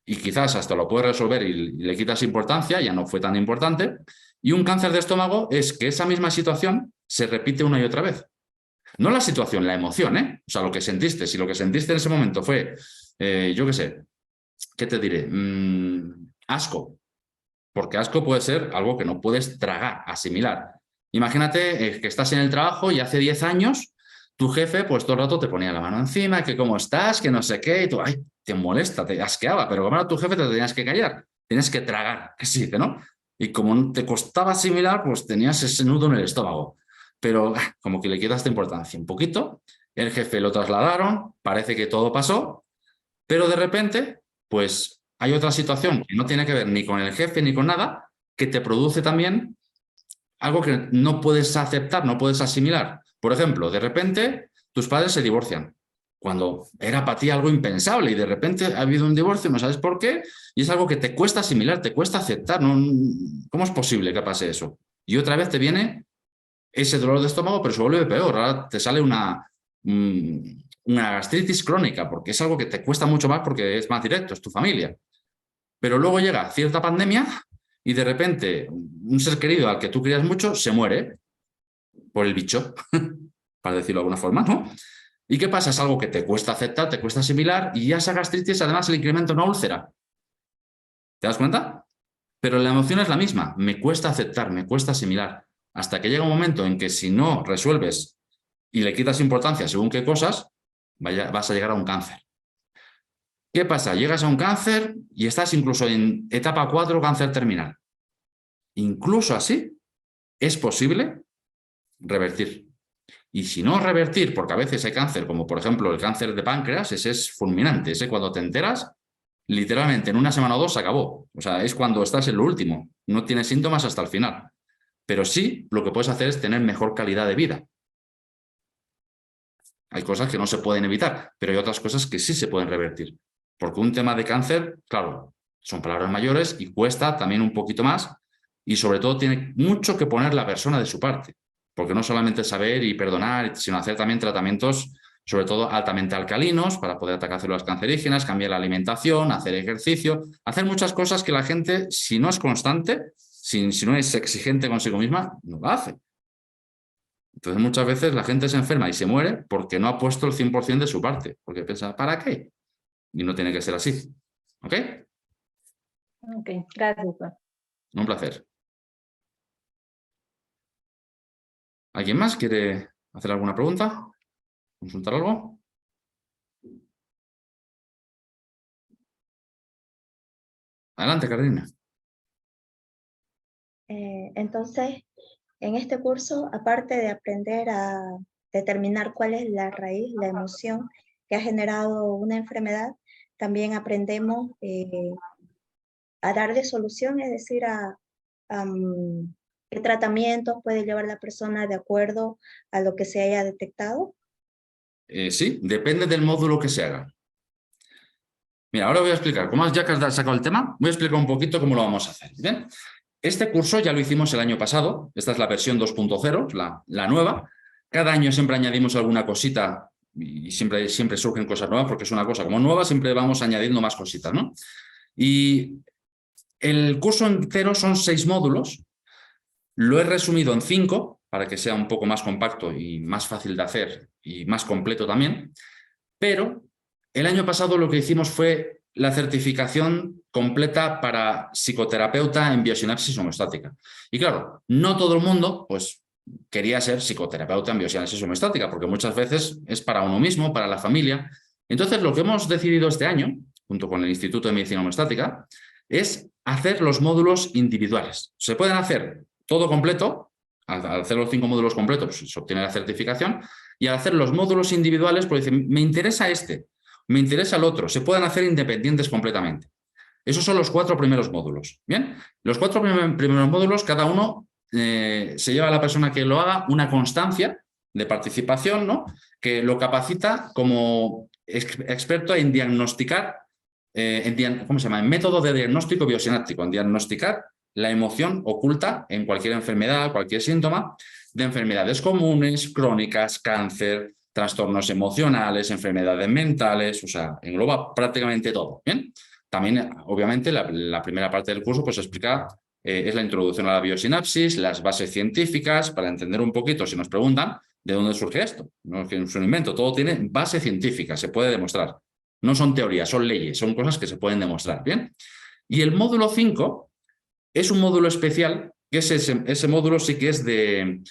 Y quizás hasta lo puedes resolver y le quitas importancia, ya no fue tan importante. Y un cáncer de estómago es que esa misma situación se repite una y otra vez. No la situación, la emoción, ¿eh? O sea, lo que sentiste. Si lo que sentiste en ese momento fue, yo qué sé, ¿qué te diré? Asco. Porque asco puede ser algo que no puedes tragar, asimilar. Imagínate que estás en el trabajo y hace 10 años tu jefe pues todo el rato te ponía la mano encima, que cómo estás, que no sé qué, y tú, ay, te molesta, te asqueaba, pero como era tu jefe te tenías que callar, tenías que tragar, que sí, ¿no? Y como te costaba asimilar, pues tenías ese nudo en el estómago. Pero como que le quitaste importancia un poquito, el jefe lo trasladaron, parece que todo pasó, pero de repente, pues hay otra situación que no tiene que ver ni con el jefe ni con nada, que te produce también algo que no puedes aceptar, no puedes asimilar. Por ejemplo, de repente tus padres se divorcian, cuando era para ti algo impensable y de repente ha habido un divorcio, no sabes por qué, y es algo que te cuesta asimilar, te cuesta aceptar. ¿No? ¿Cómo es posible que pase eso? Y otra vez te viene ese dolor de estómago, pero se vuelve peor. Ahora te sale una gastritis crónica, porque es algo que te cuesta mucho más porque es más directo, es tu familia. Pero luego llega cierta pandemia y de repente un ser querido al que tú querías mucho se muere por el bicho, para decirlo de alguna forma, ¿no? ¿Y qué pasa? Es algo que te cuesta aceptar, te cuesta asimilar y ya esa gastritis además le incrementa una úlcera. ¿Te das cuenta? Pero la emoción es la misma, me cuesta aceptar, me cuesta asimilar, hasta que llega un momento en que si no resuelves y le quitas importancia según qué cosas, vas a llegar a un cáncer. ¿Qué pasa? Llegas a un cáncer y estás incluso en etapa 4, cáncer terminal. Incluso así es posible revertir. Y si no revertir, porque a veces hay cáncer, como por ejemplo el cáncer de páncreas, ese es fulminante. Ese cuando te enteras, literalmente en 1 semana o 2 se acabó. O sea, es cuando estás en lo último. No tienes síntomas hasta el final. Pero sí, lo que puedes hacer es tener mejor calidad de vida. Hay cosas que no se pueden evitar, pero hay otras cosas que sí se pueden revertir. Porque un tema de cáncer, claro, son palabras mayores y cuesta también un poquito más y sobre todo tiene mucho que poner la persona de su parte. Porque no solamente saber y perdonar, sino hacer también tratamientos, sobre todo altamente alcalinos, para poder atacar células cancerígenas, cambiar la alimentación, hacer ejercicio, hacer muchas cosas que la gente, si no es constante, si no es exigente consigo misma, no lo hace. Entonces muchas veces la gente se enferma y se muere porque no ha puesto el 100% de su parte, porque piensa, ¿para qué? Y no tiene que ser así. ¿Ok? Ok, gracias. Un placer. ¿Alguien más quiere hacer alguna pregunta? ¿Consultar algo? Adelante, Carolina. Entonces, en este curso, aparte de aprender a determinar cuál es la raíz, la emoción que ha generado una enfermedad, también aprendemos a darle solución, es decir, qué tratamientos puede llevar la persona de acuerdo a lo que se haya detectado. Sí, depende del módulo que se haga. Mira, ahora voy a explicar, como ya que has sacado el tema, voy a explicar un poquito cómo lo vamos a hacer. ¿Bien? Este curso ya lo hicimos el año pasado, esta es la versión 2.0, la nueva. Cada año siempre añadimos alguna cosita y siempre surgen cosas nuevas porque es una cosa como nueva, siempre vamos añadiendo más cositas, ¿no? Y el curso entero son 6 módulos, lo he resumido en 5 para que sea un poco más compacto y más fácil de hacer y más completo también, pero el año pasado lo que hicimos fue la certificación completa para psicoterapeuta en biosinapsis homeostática. Y claro, no todo el mundo pues, quería ser psicoterapeuta en biosinapsis homeostática, porque muchas veces es para uno mismo, para la familia, Entonces, lo que hemos decidido este año, junto con el Instituto de Medicina Homeostática, es hacer los módulos individuales. Se pueden hacer todo completo, al hacer los 5 módulos completos, pues, se obtiene la certificación, y al hacer los módulos individuales, pues dicen, me interesa este, me interesa el otro, se pueden hacer independientes completamente. Esos son los 4 primeros módulos. Bien, los 4 primeros módulos, cada uno se lleva a la persona que lo haga una constancia de participación, ¿no? Que lo capacita como experto en diagnosticar, ¿cómo se llama? En método de diagnóstico biosináptico, en diagnosticar la emoción oculta en cualquier enfermedad, cualquier síntoma de enfermedades comunes, crónicas, cáncer, trastornos emocionales, enfermedades mentales, o sea, engloba prácticamente todo. ¿Bien? También, obviamente, la primera parte del curso pues explica, es la introducción a la biosinapsis, las bases científicas, para entender un poquito, si nos preguntan, ¿de dónde surge esto? No es que es un invento, todo tiene base científica, se puede demostrar. No son teorías, son leyes, son cosas que se pueden demostrar. ¿Bien? Y el módulo 5 es un módulo especial, que es ese módulo sí que es de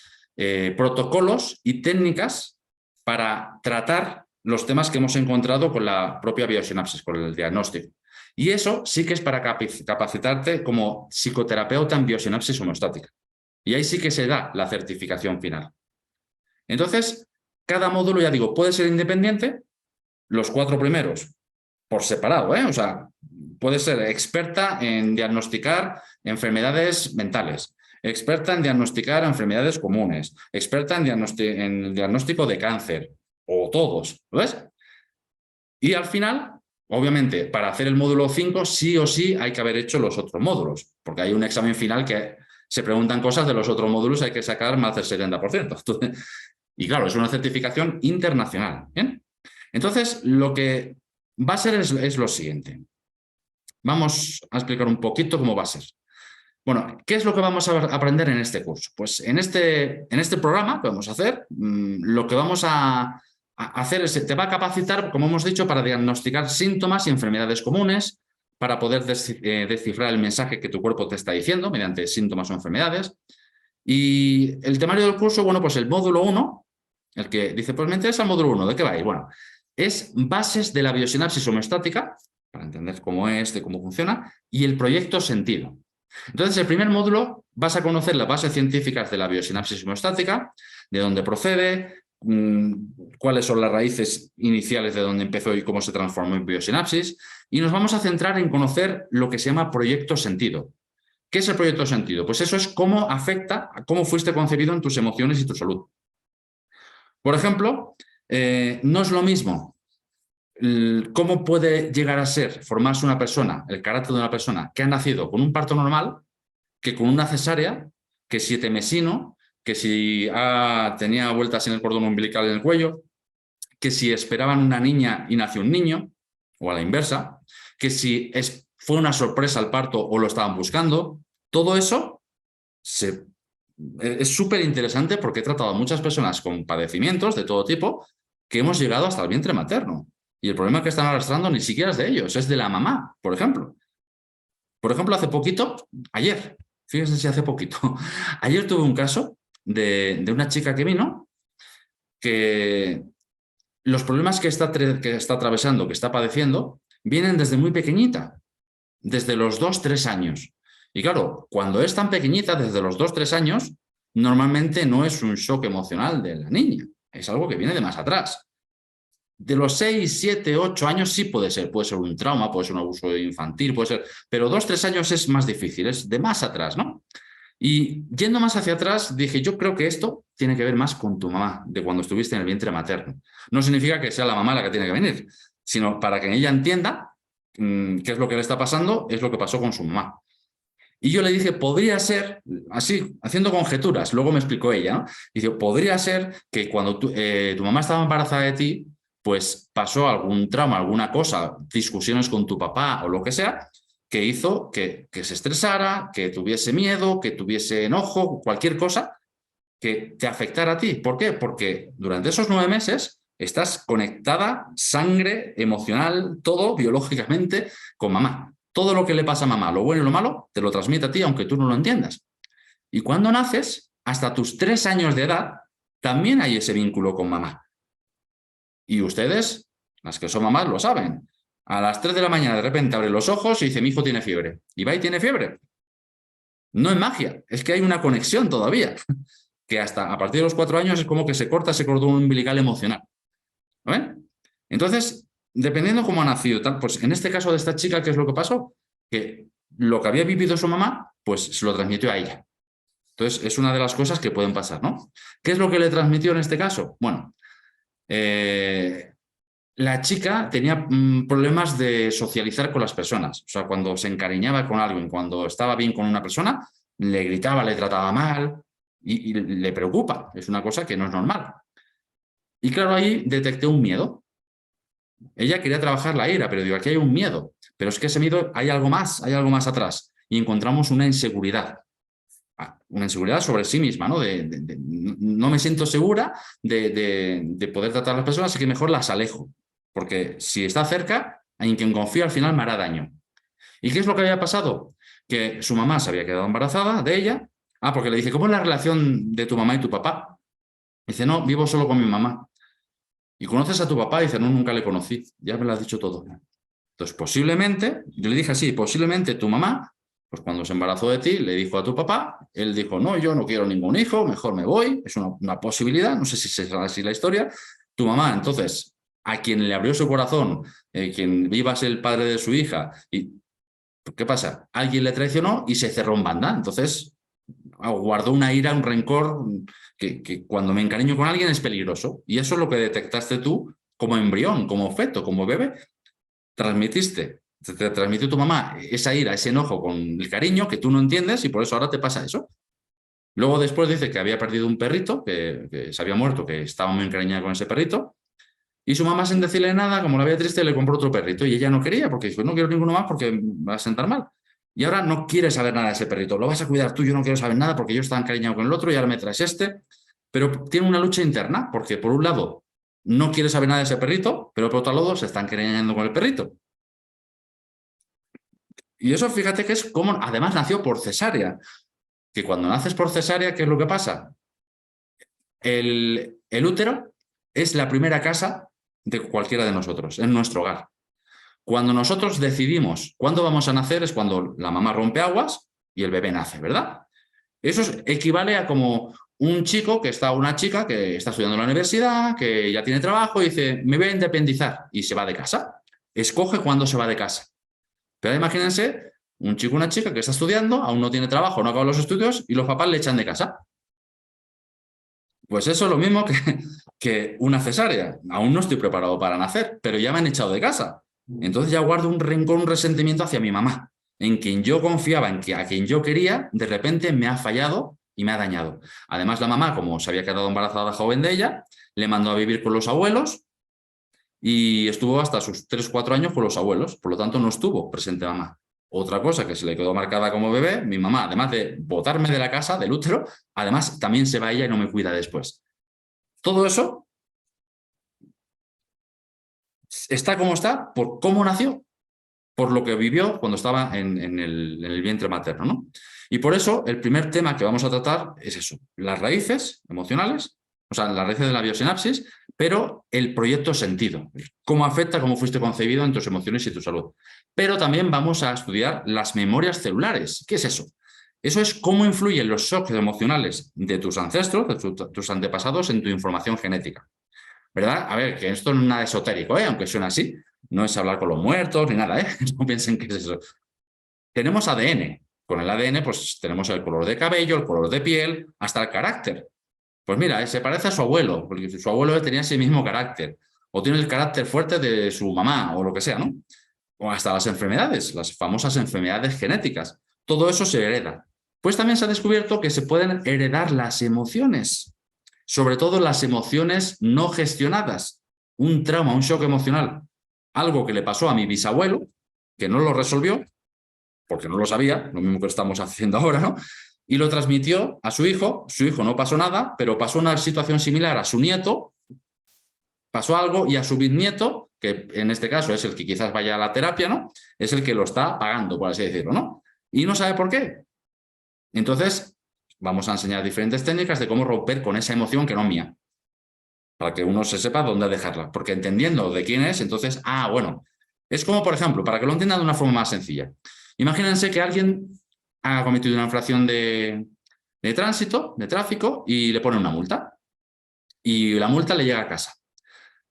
protocolos y técnicas para tratar los temas que hemos encontrado con la propia biosinapsis, con el diagnóstico. Y eso sí que es para capacitarte como psicoterapeuta en biosinapsis homeostática. Y ahí sí que se da la certificación final. Entonces, cada módulo, ya digo, puede ser independiente, los 4 primeros por separado, ¿eh? O sea, puede ser experta en diagnosticar enfermedades mentales, experta en diagnosticar enfermedades comunes, experta en diagnóstico de cáncer, o todos, ¿ves? Y al final, obviamente, para hacer el módulo 5, sí o sí hay que haber hecho los otros módulos, porque hay un examen final que se preguntan cosas de los otros módulos, hay que sacar más del 70%. Entonces, y claro, es una certificación internacional. ¿Bien? Entonces, lo que va a ser es lo siguiente. Vamos a explicar un poquito cómo va a ser. Bueno, ¿qué es lo que vamos a aprender en este curso? Pues en este programa que vamos a hacer, lo que vamos a hacer es, te va a capacitar, como hemos dicho, para diagnosticar síntomas y enfermedades comunes, para poder descifrar el mensaje que tu cuerpo te está diciendo mediante síntomas o enfermedades. Y el temario del curso, bueno, pues el módulo 1, el que dice, pues me interesa el módulo 1, ¿de qué va ahí? Bueno, es bases de la biosinapsis homeostática, para entender cómo es, de cómo funciona, y el proyecto sentido. Entonces, el primer módulo vas a conocer las bases científicas de la biosinapsis homeostática, de dónde procede, cuáles son las raíces iniciales de dónde empezó y cómo se transformó en biosinapsis, y nos vamos a centrar en conocer lo que se llama proyecto sentido. ¿Qué es el proyecto sentido? Pues eso es cómo afecta a cómo fuiste concebido en tus emociones y tu salud. Por ejemplo, no es lo mismo cómo puede llegar a ser, formarse una persona, el carácter de una persona que ha nacido con un parto normal, que con una cesárea, que si temesino, que si tenía vueltas en el cordón umbilical en el cuello, que si esperaban una niña y nació un niño, o a la inversa, que si fue una sorpresa el parto o lo estaban buscando. Todo eso es súper interesante porque he tratado a muchas personas con padecimientos de todo tipo que hemos llegado hasta el vientre materno. Y el problema que están arrastrando ni siquiera es de ellos, es de la mamá, por ejemplo. Por ejemplo, hace poquito, ayer, fíjense si hace poquito, ayer tuve un caso de una chica que vino que los problemas que está atravesando, que está padeciendo, vienen desde muy pequeñita, desde los 2-3 años. Y claro, cuando es tan pequeñita, desde los 2-3 años, normalmente no es un shock emocional de la niña, es algo que viene de más atrás. De los 6, 7, 8 años sí puede ser un trauma, puede ser un abuso infantil, puede ser, pero 2-3 años es más difícil, es de más atrás, ¿no? Y yendo más hacia atrás, dije, yo creo que esto tiene que ver más con tu mamá, de cuando estuviste en el vientre materno. No significa que sea la mamá la que tiene que venir, sino para que ella entienda qué es lo que le está pasando, es lo que pasó con su mamá. Y yo le dije, podría ser, así, haciendo conjeturas, luego me explicó ella, ¿no? Dice, podría ser que cuando tu mamá estaba embarazada de ti, pues pasó algún trauma, alguna cosa, discusiones con tu papá o lo que sea, que hizo que se estresara, que tuviese miedo, que tuviese enojo, cualquier cosa que te afectara a ti. ¿Por qué? Porque durante esos 9 meses estás conectada, sangre, emocional, todo biológicamente con mamá. Todo lo que le pasa a mamá, lo bueno y lo malo, te lo transmite a ti aunque tú no lo entiendas. Y cuando naces, hasta tus 3 años de edad, también hay ese vínculo con mamá. Y ustedes, Las que son mamás lo saben. A las 3 de la mañana de repente abre los ojos y dice, mi hijo tiene fiebre. Y va y tiene fiebre. No es magia, es que hay una conexión todavía. Que hasta a partir de los 4 años es como que se corta ese cordón umbilical emocional. ¿Ven? Entonces, dependiendo cómo ha nacido, tal, pues en este caso de esta chica, ¿qué es lo que pasó? Que lo que había vivido su mamá, pues se lo transmitió a ella. Entonces, es una de las cosas que pueden pasar, ¿no? ¿Qué es lo que le transmitió en este caso? Bueno, la chica tenía problemas de socializar con las personas. O sea, cuando se encariñaba con alguien, cuando estaba bien con una persona, le gritaba, le trataba mal y le preocupa. Es una cosa que no es normal. Y claro, ahí detecté un miedo. Ella quería trabajar la ira, pero digo, aquí hay un miedo. Pero es que ese miedo hay algo más atrás. Y encontramos una inseguridad. Una inseguridad sobre sí misma, ¿no? No me siento segura de poder tratar a las personas, así que mejor las alejo. Porque si está cerca, en quien confío al final me hará daño. ¿Y qué es lo que había pasado? Que su mamá se había quedado embarazada de ella. Porque le dice, ¿cómo es la relación de tu mamá y tu papá? Dice, no, vivo solo con mi mamá. ¿Y conoces a tu papá? Dice, no, nunca le conocí. Ya me lo has dicho todo. Entonces, posiblemente, yo le dije así, posiblemente tu mamá, pues cuando se embarazó de ti, le dijo a tu papá, él dijo, no, yo no quiero ningún hijo, mejor me voy. Es una posibilidad, no sé si será así la historia. Tu mamá, entonces, a quien le abrió su corazón, quien iba a ser el padre de su hija, y ¿qué pasa? Alguien le traicionó y se cerró en banda. Entonces, guardó una ira, un rencor, que cuando me encariño con alguien es peligroso. Y eso es lo que detectaste tú como embrión, como feto, como bebé. Te transmitió tu mamá esa ira, ese enojo con el cariño que tú no entiendes y por eso ahora te pasa eso. Luego después dice que había perdido un perrito, que se había muerto, que estaba muy encariñada con ese perrito. Y su mamá, sin decirle nada, como la veía triste, le compró otro perrito. Y ella no quería, porque dijo, no quiero ninguno más porque me va a sentar mal. Y ahora no quiere saber nada de ese perrito. Lo vas a cuidar tú, yo no quiero saber nada porque yo estaba encariñado con el otro y ahora me traes este. Pero tiene una lucha interna, porque por un lado no quiere saber nada de ese perrito, pero por otro lado se está encariñando con el perrito. Y eso, fíjate que es como, además nació por cesárea. Que cuando naces por cesárea, ¿qué es lo que pasa? El útero es la primera casa de cualquiera de nosotros, en nuestro hogar. Cuando nosotros decidimos cuándo vamos a nacer es cuando la mamá rompe aguas y el bebé nace, ¿verdad? Eso equivale a como un chico una chica que está estudiando en la universidad, que ya tiene trabajo y dice, me voy a independizar y se va de casa. Escoge cuándo se va de casa. Pero imagínense un chico o una chica que está estudiando, aún no tiene trabajo, no acaba los estudios y los papás le echan de casa. Pues eso es lo mismo que una cesárea. Aún no estoy preparado para nacer, pero ya me han echado de casa. Entonces ya guardo un rencor, un resentimiento hacia mi mamá, en quien yo confiaba, a quien yo quería, de repente me ha fallado y me ha dañado. Además, la mamá, como se había quedado embarazada joven de ella, le mandó a vivir con los abuelos y estuvo hasta sus 3 o 4 años con los abuelos. Por lo tanto, no estuvo presente mamá. Otra cosa que se le quedó marcada como bebé, mi mamá, además de botarme de la casa, del útero, además también se va ella y no me cuida después. Todo eso está como está por cómo nació, por lo que vivió cuando estaba en el vientre materno, ¿no? Y por eso el primer tema que vamos a tratar es eso, las raíces emocionales, o sea, las raíces de la biosinapsis, pero el proyecto sentido, cómo afecta, cómo fuiste concebido en tus emociones y tu salud. Pero también vamos a estudiar las memorias celulares. ¿Qué es eso? Eso es cómo influyen los shocks emocionales de tus ancestros, de tus antepasados en tu información genética. ¿Verdad? A ver, que esto no es nada esotérico, aunque suena así. No es hablar con los muertos ni nada, no piensen que es eso. Tenemos ADN. Con el ADN pues tenemos el color de cabello, el color de piel, hasta el carácter. Pues mira, se parece a su abuelo, porque su abuelo tenía ese mismo carácter. O tiene el carácter fuerte de su mamá, o lo que sea, ¿no? O hasta las enfermedades, las famosas enfermedades genéticas. Todo eso se hereda. Pues también se ha descubierto que se pueden heredar las emociones, sobre todo las emociones no gestionadas. Un trauma, un shock emocional. Algo que le pasó a mi bisabuelo, que no lo resolvió, porque no lo sabía, lo mismo que estamos haciendo ahora, ¿no? Y lo transmitió a su hijo no pasó nada, pero pasó una situación similar a su nieto, pasó algo, y a su bisnieto, que en este caso es el que quizás vaya a la terapia, ¿no? Es el que lo está pagando, por así decirlo, ¿no? Y no sabe por qué. Entonces, vamos a enseñar diferentes técnicas de cómo romper con esa emoción que no es mía. para que uno se sepa dónde dejarla, porque entendiendo de quién es, entonces, bueno, es como, por ejemplo, para que lo entiendan de una forma más sencilla. Imagínense que alguien ha cometido una infracción de tránsito, de tráfico, y le pone una multa. Y la multa le llega a casa.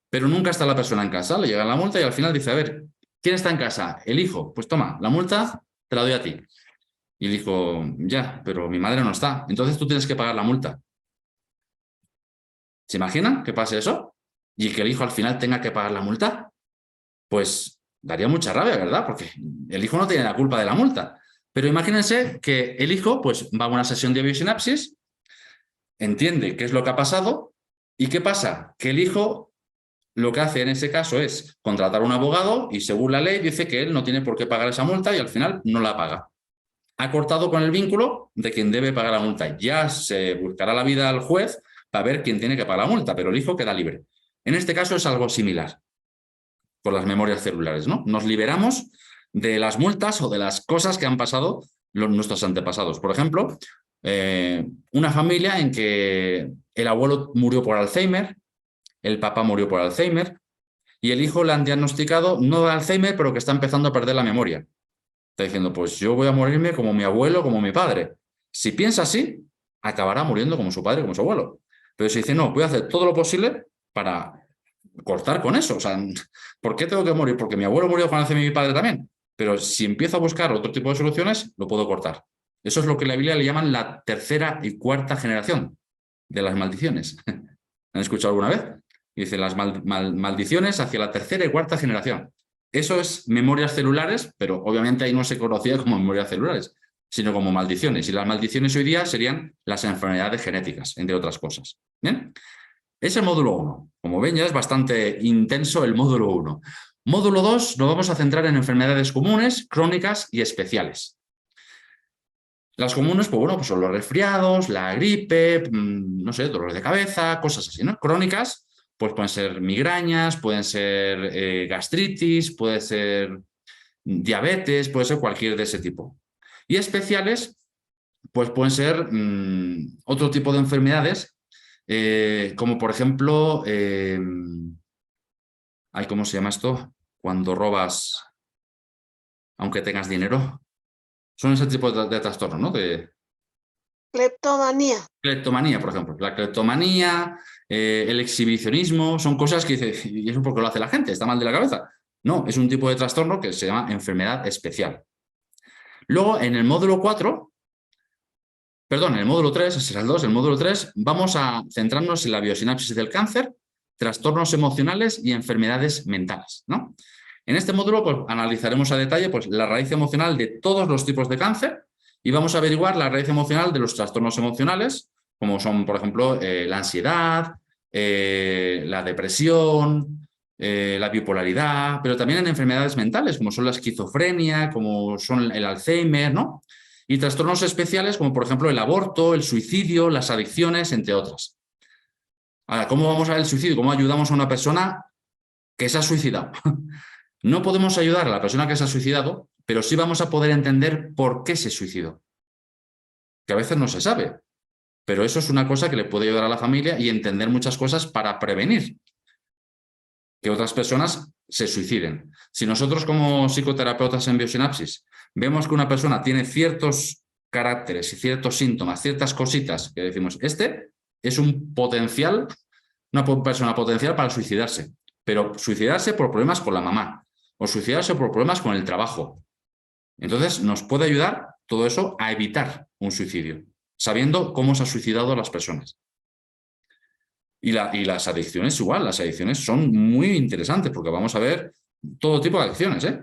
Pero nunca está la persona en casa, le llega la multa y al final dice, a ver, ¿quién está en casa? El hijo. Pues toma, la multa te la doy a ti. Y el hijo, ya, pero mi madre no está. Entonces tú tienes que pagar la multa. ¿Se imaginan que pase eso? Y que el hijo al final tenga que pagar la multa. Pues daría mucha rabia, ¿verdad? Porque el hijo no tiene la culpa de la multa. Pero imagínense que el hijo pues, va a una sesión de biosinapsis, entiende qué es lo que ha pasado y ¿qué pasa? Que el hijo lo que hace en ese caso es contratar a un abogado y según la ley dice que él no tiene por qué pagar esa multa y al final no la paga. Ha cortado con el vínculo de quien debe pagar la multa. Ya se buscará la vida al juez para ver quién tiene que pagar la multa, pero el hijo queda libre. En este caso es algo similar con las memorias celulares, ¿no? Nos liberamos de las multas o de las cosas que han pasado nuestros antepasados. Por ejemplo, una familia en que el abuelo murió por Alzheimer, el papá murió por Alzheimer y el hijo le han diagnosticado no de Alzheimer, pero que está empezando a perder la memoria. Está diciendo, pues yo voy a morirme como mi abuelo, como mi padre. Si piensa así, acabará muriendo como su padre, como su abuelo. Pero si dice, no, voy a hacer todo lo posible para cortar con eso. O sea, ¿por qué tengo que morir? Porque mi abuelo murió cuando nació mi padre también. Pero si empiezo a buscar otro tipo de soluciones, lo puedo cortar. Eso es lo que en la Biblia le llaman la tercera y cuarta generación de las maldiciones. ¿Han escuchado alguna vez? Y dice las maldiciones hacia la tercera y cuarta generación. Eso es memorias celulares, pero obviamente ahí no se conocía como memorias celulares, sino como maldiciones. Y las maldiciones hoy día serían las enfermedades genéticas, entre otras cosas. ¿Bien? Es el módulo 1. Como ven, ya es bastante intenso el módulo 1. Módulo 2 nos vamos a centrar en enfermedades comunes, crónicas y especiales. Las comunes, pues bueno, pues son los resfriados, la gripe, no sé, dolores de cabeza, cosas así, ¿no? Crónicas, pues pueden ser migrañas, pueden ser gastritis, puede ser diabetes, puede ser cualquier de ese tipo. Y especiales, pues pueden ser otro tipo de enfermedades, como por ejemplo, ¿cómo se llama esto? Cuando robas, aunque tengas dinero. Son ese tipo de trastornos, ¿no? Cleptomanía. Cleptomanía, por ejemplo. La cleptomanía, el exhibicionismo, son cosas que dice, ¿y eso por qué lo hace la gente? ¿Está mal de la cabeza? No, es un tipo de trastorno que se llama enfermedad especial. Luego, en el módulo 4, perdón, en el módulo 3, ese será el 2, el módulo 3, vamos a centrarnos en la biosinapsis del cáncer, trastornos emocionales y enfermedades mentales, ¿no? En este módulo pues, analizaremos a detalle pues, la raíz emocional de todos los tipos de cáncer y vamos a averiguar la raíz emocional de los trastornos emocionales, como son, por ejemplo, la ansiedad, la depresión, la bipolaridad, pero también en enfermedades mentales, como son la esquizofrenia, como son el Alzheimer, ¿no? Y trastornos especiales, como por ejemplo el aborto, el suicidio, las adicciones, entre otras. Ahora, ¿cómo vamos a ver el suicidio? ¿Cómo ayudamos a una persona que se ha suicidado? No podemos ayudar a la persona que se ha suicidado, pero sí vamos a poder entender por qué se suicidó. Que a veces no se sabe, pero eso es una cosa que le puede ayudar a la familia y entender muchas cosas para prevenir que otras personas se suiciden. Si nosotros como psicoterapeutas en biosinapsis vemos que una persona tiene ciertos caracteres y ciertos síntomas, ciertas cositas que decimos, este es un potencial, una persona potencial para suicidarse, pero suicidarse por problemas con la mamá o suicidarse por problemas con el trabajo. Entonces nos puede ayudar todo eso a evitar un suicidio, sabiendo cómo se han suicidado las personas. Y las adicciones igual, las adicciones son muy interesantes porque vamos a ver todo tipo de adicciones, ¿eh?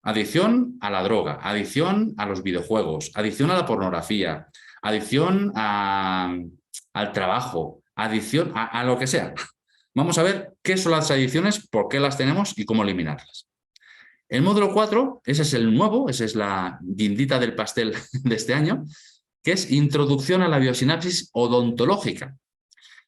Adicción a la droga, adicción a los videojuegos, adicción a la pornografía, adicción al trabajo, adicción a lo que sea. Vamos a ver qué son las adicciones, por qué las tenemos y cómo eliminarlas. El módulo 4, ese es el nuevo, esa es la guindita del pastel de este año, que es Introducción a la biosinapsis odontológica.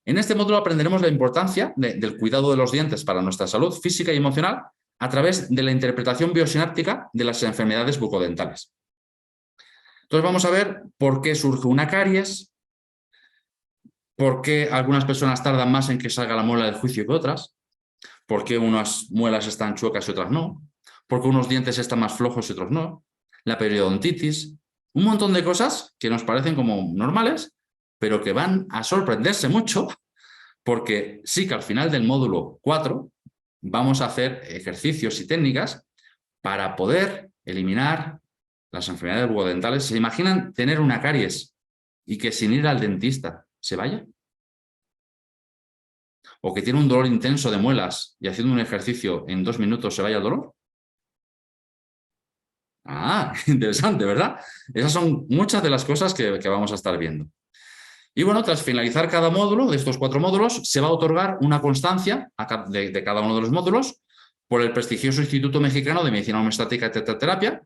En este módulo aprenderemos la importancia del cuidado de los dientes para nuestra salud física y emocional a través de la interpretación biosináptica de las enfermedades bucodentales. Entonces vamos a ver por qué surge una caries, ¿Por qué algunas personas tardan más en que salga la muela del juicio que otras? ¿Por qué unas muelas están chuecas y otras no? ¿Por qué unos dientes están más flojos y otros no? La periodontitis, un montón de cosas que nos parecen como normales, pero que van a sorprenderse mucho, porque sí que al final del módulo 4 vamos a hacer ejercicios y técnicas para poder eliminar las enfermedades bucodentales. ¿Se imaginan tener una caries y que sin ir al dentista se vaya? ¿O que tiene un dolor intenso de muelas y haciendo un ejercicio en 2 minutos se vaya el dolor? Ah, interesante, ¿verdad? Esas son muchas de las cosas que vamos a estar viendo. Y bueno, tras finalizar cada módulo, de estos 4 módulos, se va a otorgar una constancia de cada uno de los módulos por el prestigioso Instituto Mexicano de Medicina Homeostática y Tetraterapia,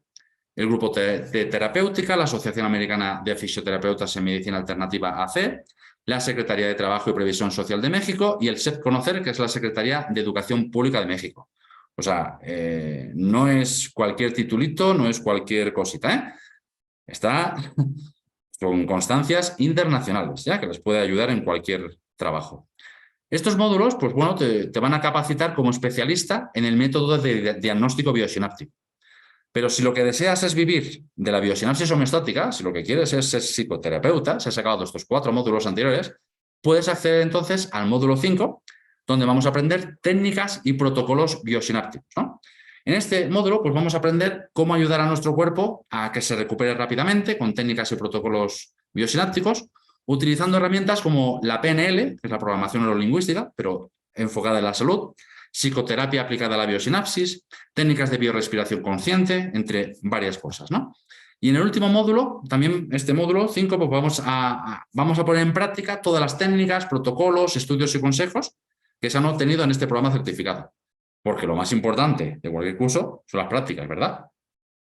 el Grupo de Terapéutica, la Asociación Americana de Fisioterapeutas en Medicina Alternativa AC, la Secretaría de Trabajo y Previsión Social de México y el SEP Conocer, que es la Secretaría de Educación Pública de México. O sea, no es cualquier titulito, no es cualquier cosita, ¿eh? Está con constancias internacionales, ¿ya? Que les puede ayudar en cualquier trabajo. Estos módulos, pues bueno, te van a capacitar como especialista en el método de diagnóstico biosináptico. Pero si lo que deseas es vivir de la biosinapsis homeostática, si lo que quieres es ser psicoterapeuta, si has sacado estos 4 módulos anteriores, puedes acceder entonces al módulo 5, donde vamos a aprender técnicas y protocolos biosinápticos, ¿no? En este módulo pues vamos a aprender cómo ayudar a nuestro cuerpo a que se recupere rápidamente con técnicas y protocolos biosinápticos, utilizando herramientas como la PNL, que es la programación neurolingüística, pero enfocada en la salud, psicoterapia aplicada a la biosinapsis, técnicas de biorrespiración consciente, entre varias cosas, ¿no? Y en el último módulo, también este módulo 5, pues vamos a poner en práctica todas las técnicas, protocolos, estudios y consejos que se han obtenido en este programa certificado. Porque lo más importante de cualquier curso son las prácticas, ¿verdad?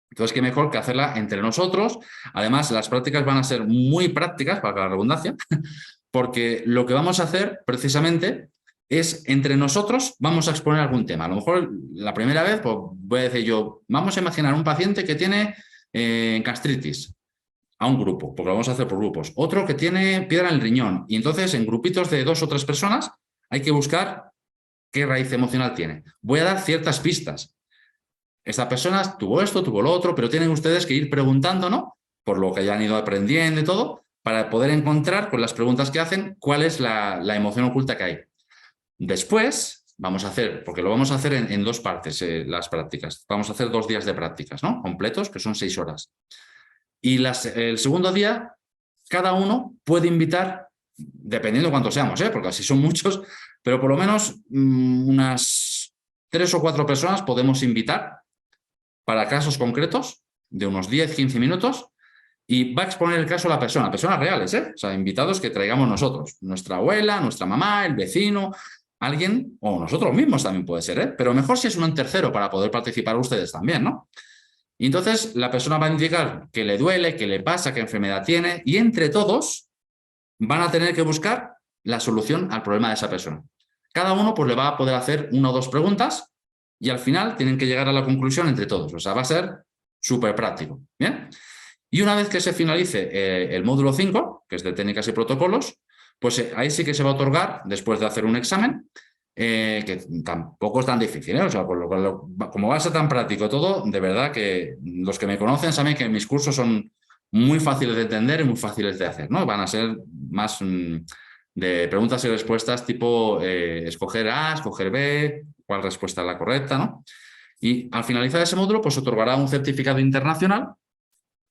Entonces, qué mejor que hacerla entre nosotros. Además, las prácticas van a ser muy prácticas, para la redundancia, porque lo que vamos a hacer precisamente es entre nosotros vamos a exponer algún tema. A lo mejor la primera vez pues, voy a decir yo, vamos a imaginar un paciente que tiene gastritis a un grupo, porque lo vamos a hacer por grupos. Otro que tiene piedra en el riñón. Y entonces en grupitos de 2 o 3 personas hay que buscar qué raíz emocional tiene. Voy a dar ciertas pistas. Esta persona tuvo esto, tuvo lo otro, pero tienen ustedes que ir preguntando, ¿no? Por lo que hayan ido aprendiendo y todo, para poder encontrar con las preguntas que hacen cuál es la emoción oculta que hay. Después vamos a hacer, porque lo vamos a hacer en 2 partes, las prácticas. Vamos a hacer 2 días de prácticas, ¿no? Completos, que son 6 horas. Y el segundo día, cada uno puede invitar, dependiendo de cuántos seamos, porque así son muchos, pero por lo menos unas 3 o 4 personas podemos invitar para casos concretos de unos 10-15 minutos y va a exponer el caso a la persona, personas reales, o sea, invitados que traigamos nosotros, nuestra abuela, nuestra mamá, el vecino, alguien, o nosotros mismos también puede ser, pero mejor si es uno en tercero para poder participar ustedes también, ¿no? Y entonces la persona va a indicar qué le duele, qué le pasa, qué enfermedad tiene, y entre todos van a tener que buscar la solución al problema de esa persona. Cada uno pues le va a poder hacer 1 o 2 preguntas y al final tienen que llegar a la conclusión entre todos. O sea, va a ser súper práctico, ¿bien? Y una vez que se finalice el módulo 5, que es de técnicas y protocolos, pues ahí sí que se va a otorgar, después de hacer un examen, que tampoco es tan difícil, O sea, como va a ser tan práctico todo, de verdad que los que me conocen saben que mis cursos son muy fáciles de entender y muy fáciles de hacer, ¿no? Van a ser más de preguntas y respuestas tipo escoger A, escoger B, cuál respuesta es la correcta, ¿no? Y al finalizar ese módulo, pues otorgará un certificado internacional,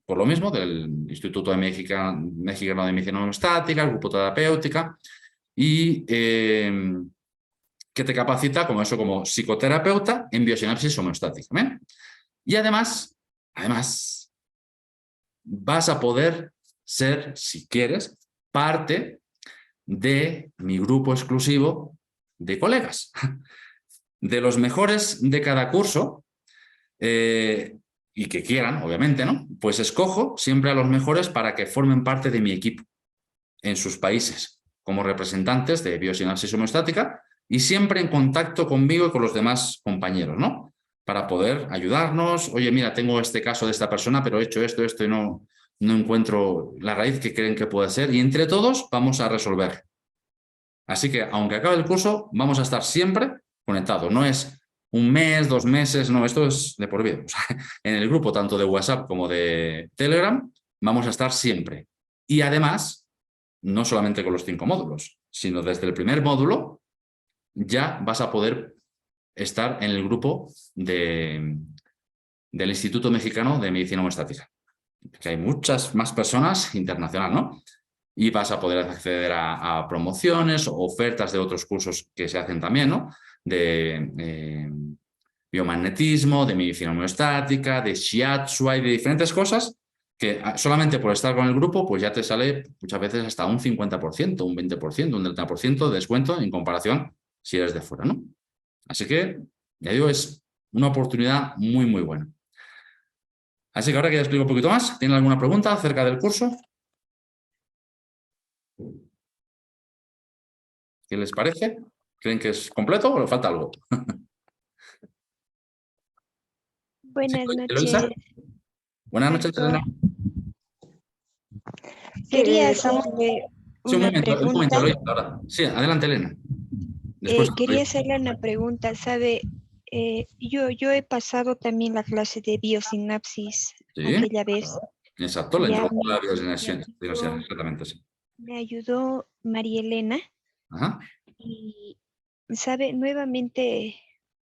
por lo mismo, del Instituto Mexicano de Medicina Homeostática, el Grupo Terapéutica, y que te capacita como psicoterapeuta en biosinapsis homeostática. ¿Bien? Y además, vas a poder ser, si quieres, parte de mi grupo exclusivo de colegas, de los mejores de cada curso, y que quieran, obviamente, ¿no? Pues escojo siempre a los mejores para que formen parte de mi equipo en sus países, como representantes de biosinapsis homeostática y siempre en contacto conmigo y con los demás compañeros, ¿no? Para poder ayudarnos. Oye, mira, tengo este caso de esta persona, pero he hecho esto y no encuentro la raíz que creen que puede ser. Y entre todos vamos a resolver. Así que, aunque acabe el curso, vamos a estar siempre conectados. No es un mes, 2 meses, no, esto es de por vida. O sea, en el grupo, tanto de WhatsApp como de Telegram, vamos a estar siempre. Y además, no solamente con los 5 módulos, sino desde el primer módulo ya vas a poder estar en el grupo del Instituto Mexicano de Medicina Homeostática, que hay muchas más personas internacional, ¿no? Y vas a poder acceder a promociones, ofertas de otros cursos que se hacen también, ¿no? De biomagnetismo, de medicina homeostática, de shiatsu, hay de diferentes cosas que solamente por estar con el grupo pues ya te sale muchas veces hasta un 50%, un 20%, un 30% de descuento en comparación si eres de fuera, ¿no? Así que, ya digo, es una oportunidad muy, muy buena. Así que ahora que ya explico un poquito más, ¿tienen alguna pregunta acerca del curso? ¿Qué les parece? ¿Creen que es completo o le falta algo? Buenas noches. Eloisa. Buenas noches, Elena. Quería hacerle Sí, una un pregunta. momento, Eloisa, ahora. Sí, adelante, Elena. Después Quería hacerle una pregunta. Sabe, yo he pasado también la clase de biosinapsis aquella vez. Exacto, la Ya introducción a la biodinámica, exactamente, sí. me ayudó María Elena. Ajá. Y, sabe, nuevamente,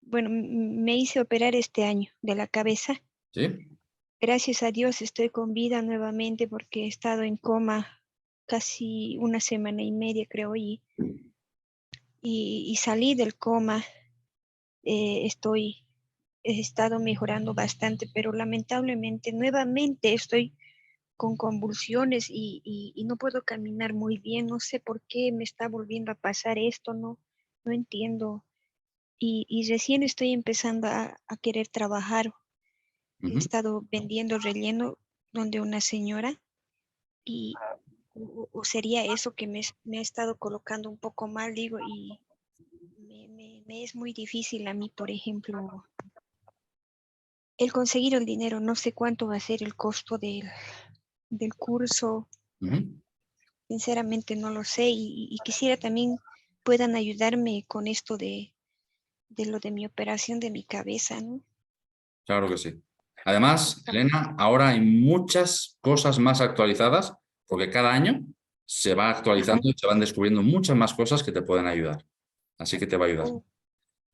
bueno, me hice operar este año de la cabeza. Sí. Gracias a Dios estoy con vida nuevamente porque he estado en coma casi 1 semana y media, creo, y salí del coma. He estado mejorando bastante, pero lamentablemente nuevamente estoy con convulsiones y no puedo caminar muy bien. No sé por qué me está volviendo a pasar esto, no entiendo. Y recién estoy empezando a querer trabajar. He estado vendiendo relleno donde una señora o sería eso que me ha estado colocando un poco mal, digo, y me es muy difícil a mí, por ejemplo, el conseguir el dinero. No sé cuánto va a ser el costo del curso. Sinceramente no lo sé y quisiera también puedan ayudarme con esto de lo de mi operación de mi cabeza, ¿no? Claro que sí. Además, Elena, ahora hay muchas cosas más actualizadas porque cada año se va actualizando y se van descubriendo muchas más cosas que te pueden ayudar. Así que te va a ayudar.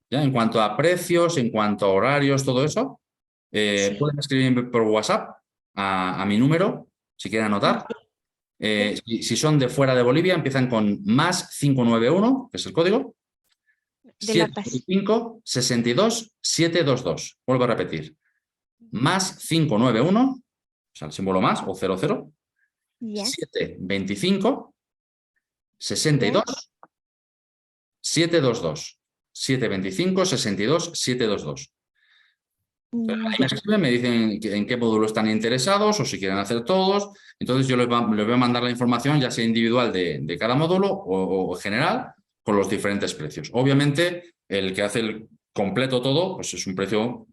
¿Ya? En cuanto a precios, en cuanto a horarios, todo eso, Sí. pueden escribirme por WhatsApp a mi número, si quieren anotar. Si son de fuera de Bolivia, empiezan con +591, que es el código, De La Paz. 725 62 722. Vuelvo a repetir. +591, o sea, el símbolo más, o 00, ¿Ya? 725 62 722. 725 62 722. Ahí me escriben, me dicen en qué módulo están interesados o si quieren hacer todos. Entonces yo les voy a mandar la información, ya sea individual de cada módulo o general, con los diferentes precios. Obviamente, el que hace el completo todo, pues es un precio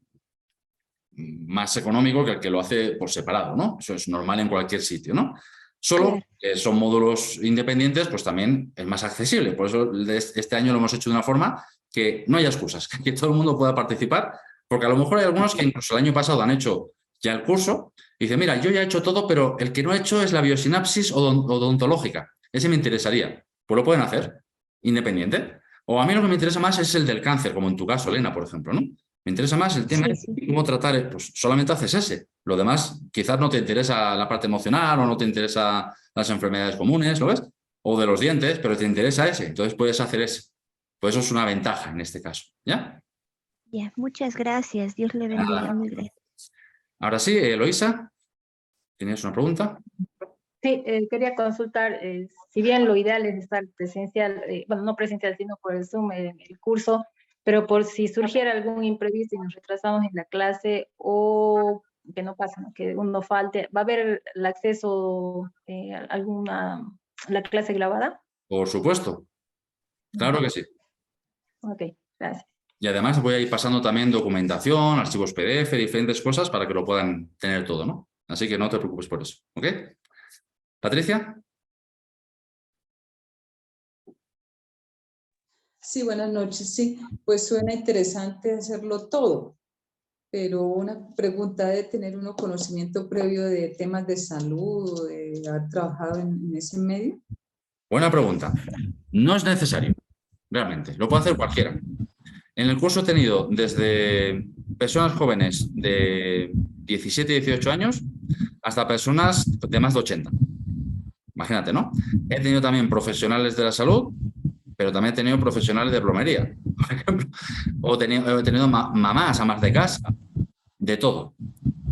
más económico que el que lo hace por separado, ¿no? Eso es normal en cualquier sitio, ¿no? Solo que son módulos independientes, pues también es más accesible. Por eso este año lo hemos hecho de una forma que no haya excusas, que todo el mundo pueda participar, porque a lo mejor hay algunos que incluso el año pasado han hecho ya el curso y dicen, mira, yo ya he hecho todo, pero el que no he hecho es la biosinapsis odontológica. Ese me interesaría. Pues lo pueden hacer, independiente. O a mí lo que me interesa más es el del cáncer, como en tu caso, Elena, por ejemplo, ¿no? Me interesa más el tema de cómo tratar, pues solamente haces ese. Lo demás, quizás no te interesa la parte emocional o no te interesa las enfermedades comunes, ¿lo ves? O de los dientes, pero te interesa ese. Entonces puedes hacer ese. Pues eso es una ventaja en este caso. ¿Ya? Ya, muchas gracias. Dios le bendiga. Muy bien. Ahora sí, Eloisa, ¿tienes una pregunta? Sí, quería consultar, si bien lo ideal es estar presencial, bueno, no presencial, sino por el Zoom, el curso, pero por si surgiera algún imprevisto y nos retrasamos en la clase o que no pasa, ¿no? Que uno falte, ¿va a haber el acceso a la clase grabada? Por supuesto. Claro que sí. Ok, gracias. Y además voy a ir pasando también documentación, archivos PDF, diferentes cosas para que lo puedan tener todo, ¿no? Así que no te preocupes por eso. ¿Ok? Patricia. Sí, buenas noches. Sí, pues suena interesante hacerlo todo, pero una pregunta de tener uno conocimiento previo de temas de salud, de haber trabajado en ese medio. Buena pregunta. No es necesario, realmente. Lo puede hacer cualquiera. En el curso he tenido desde personas jóvenes de 17 y 18 años hasta personas de más de 80. Imagínate, ¿no? He tenido también profesionales de la salud, pero también he tenido profesionales de plomería, por ejemplo. O he tenido mamás, amas de casa, de todo.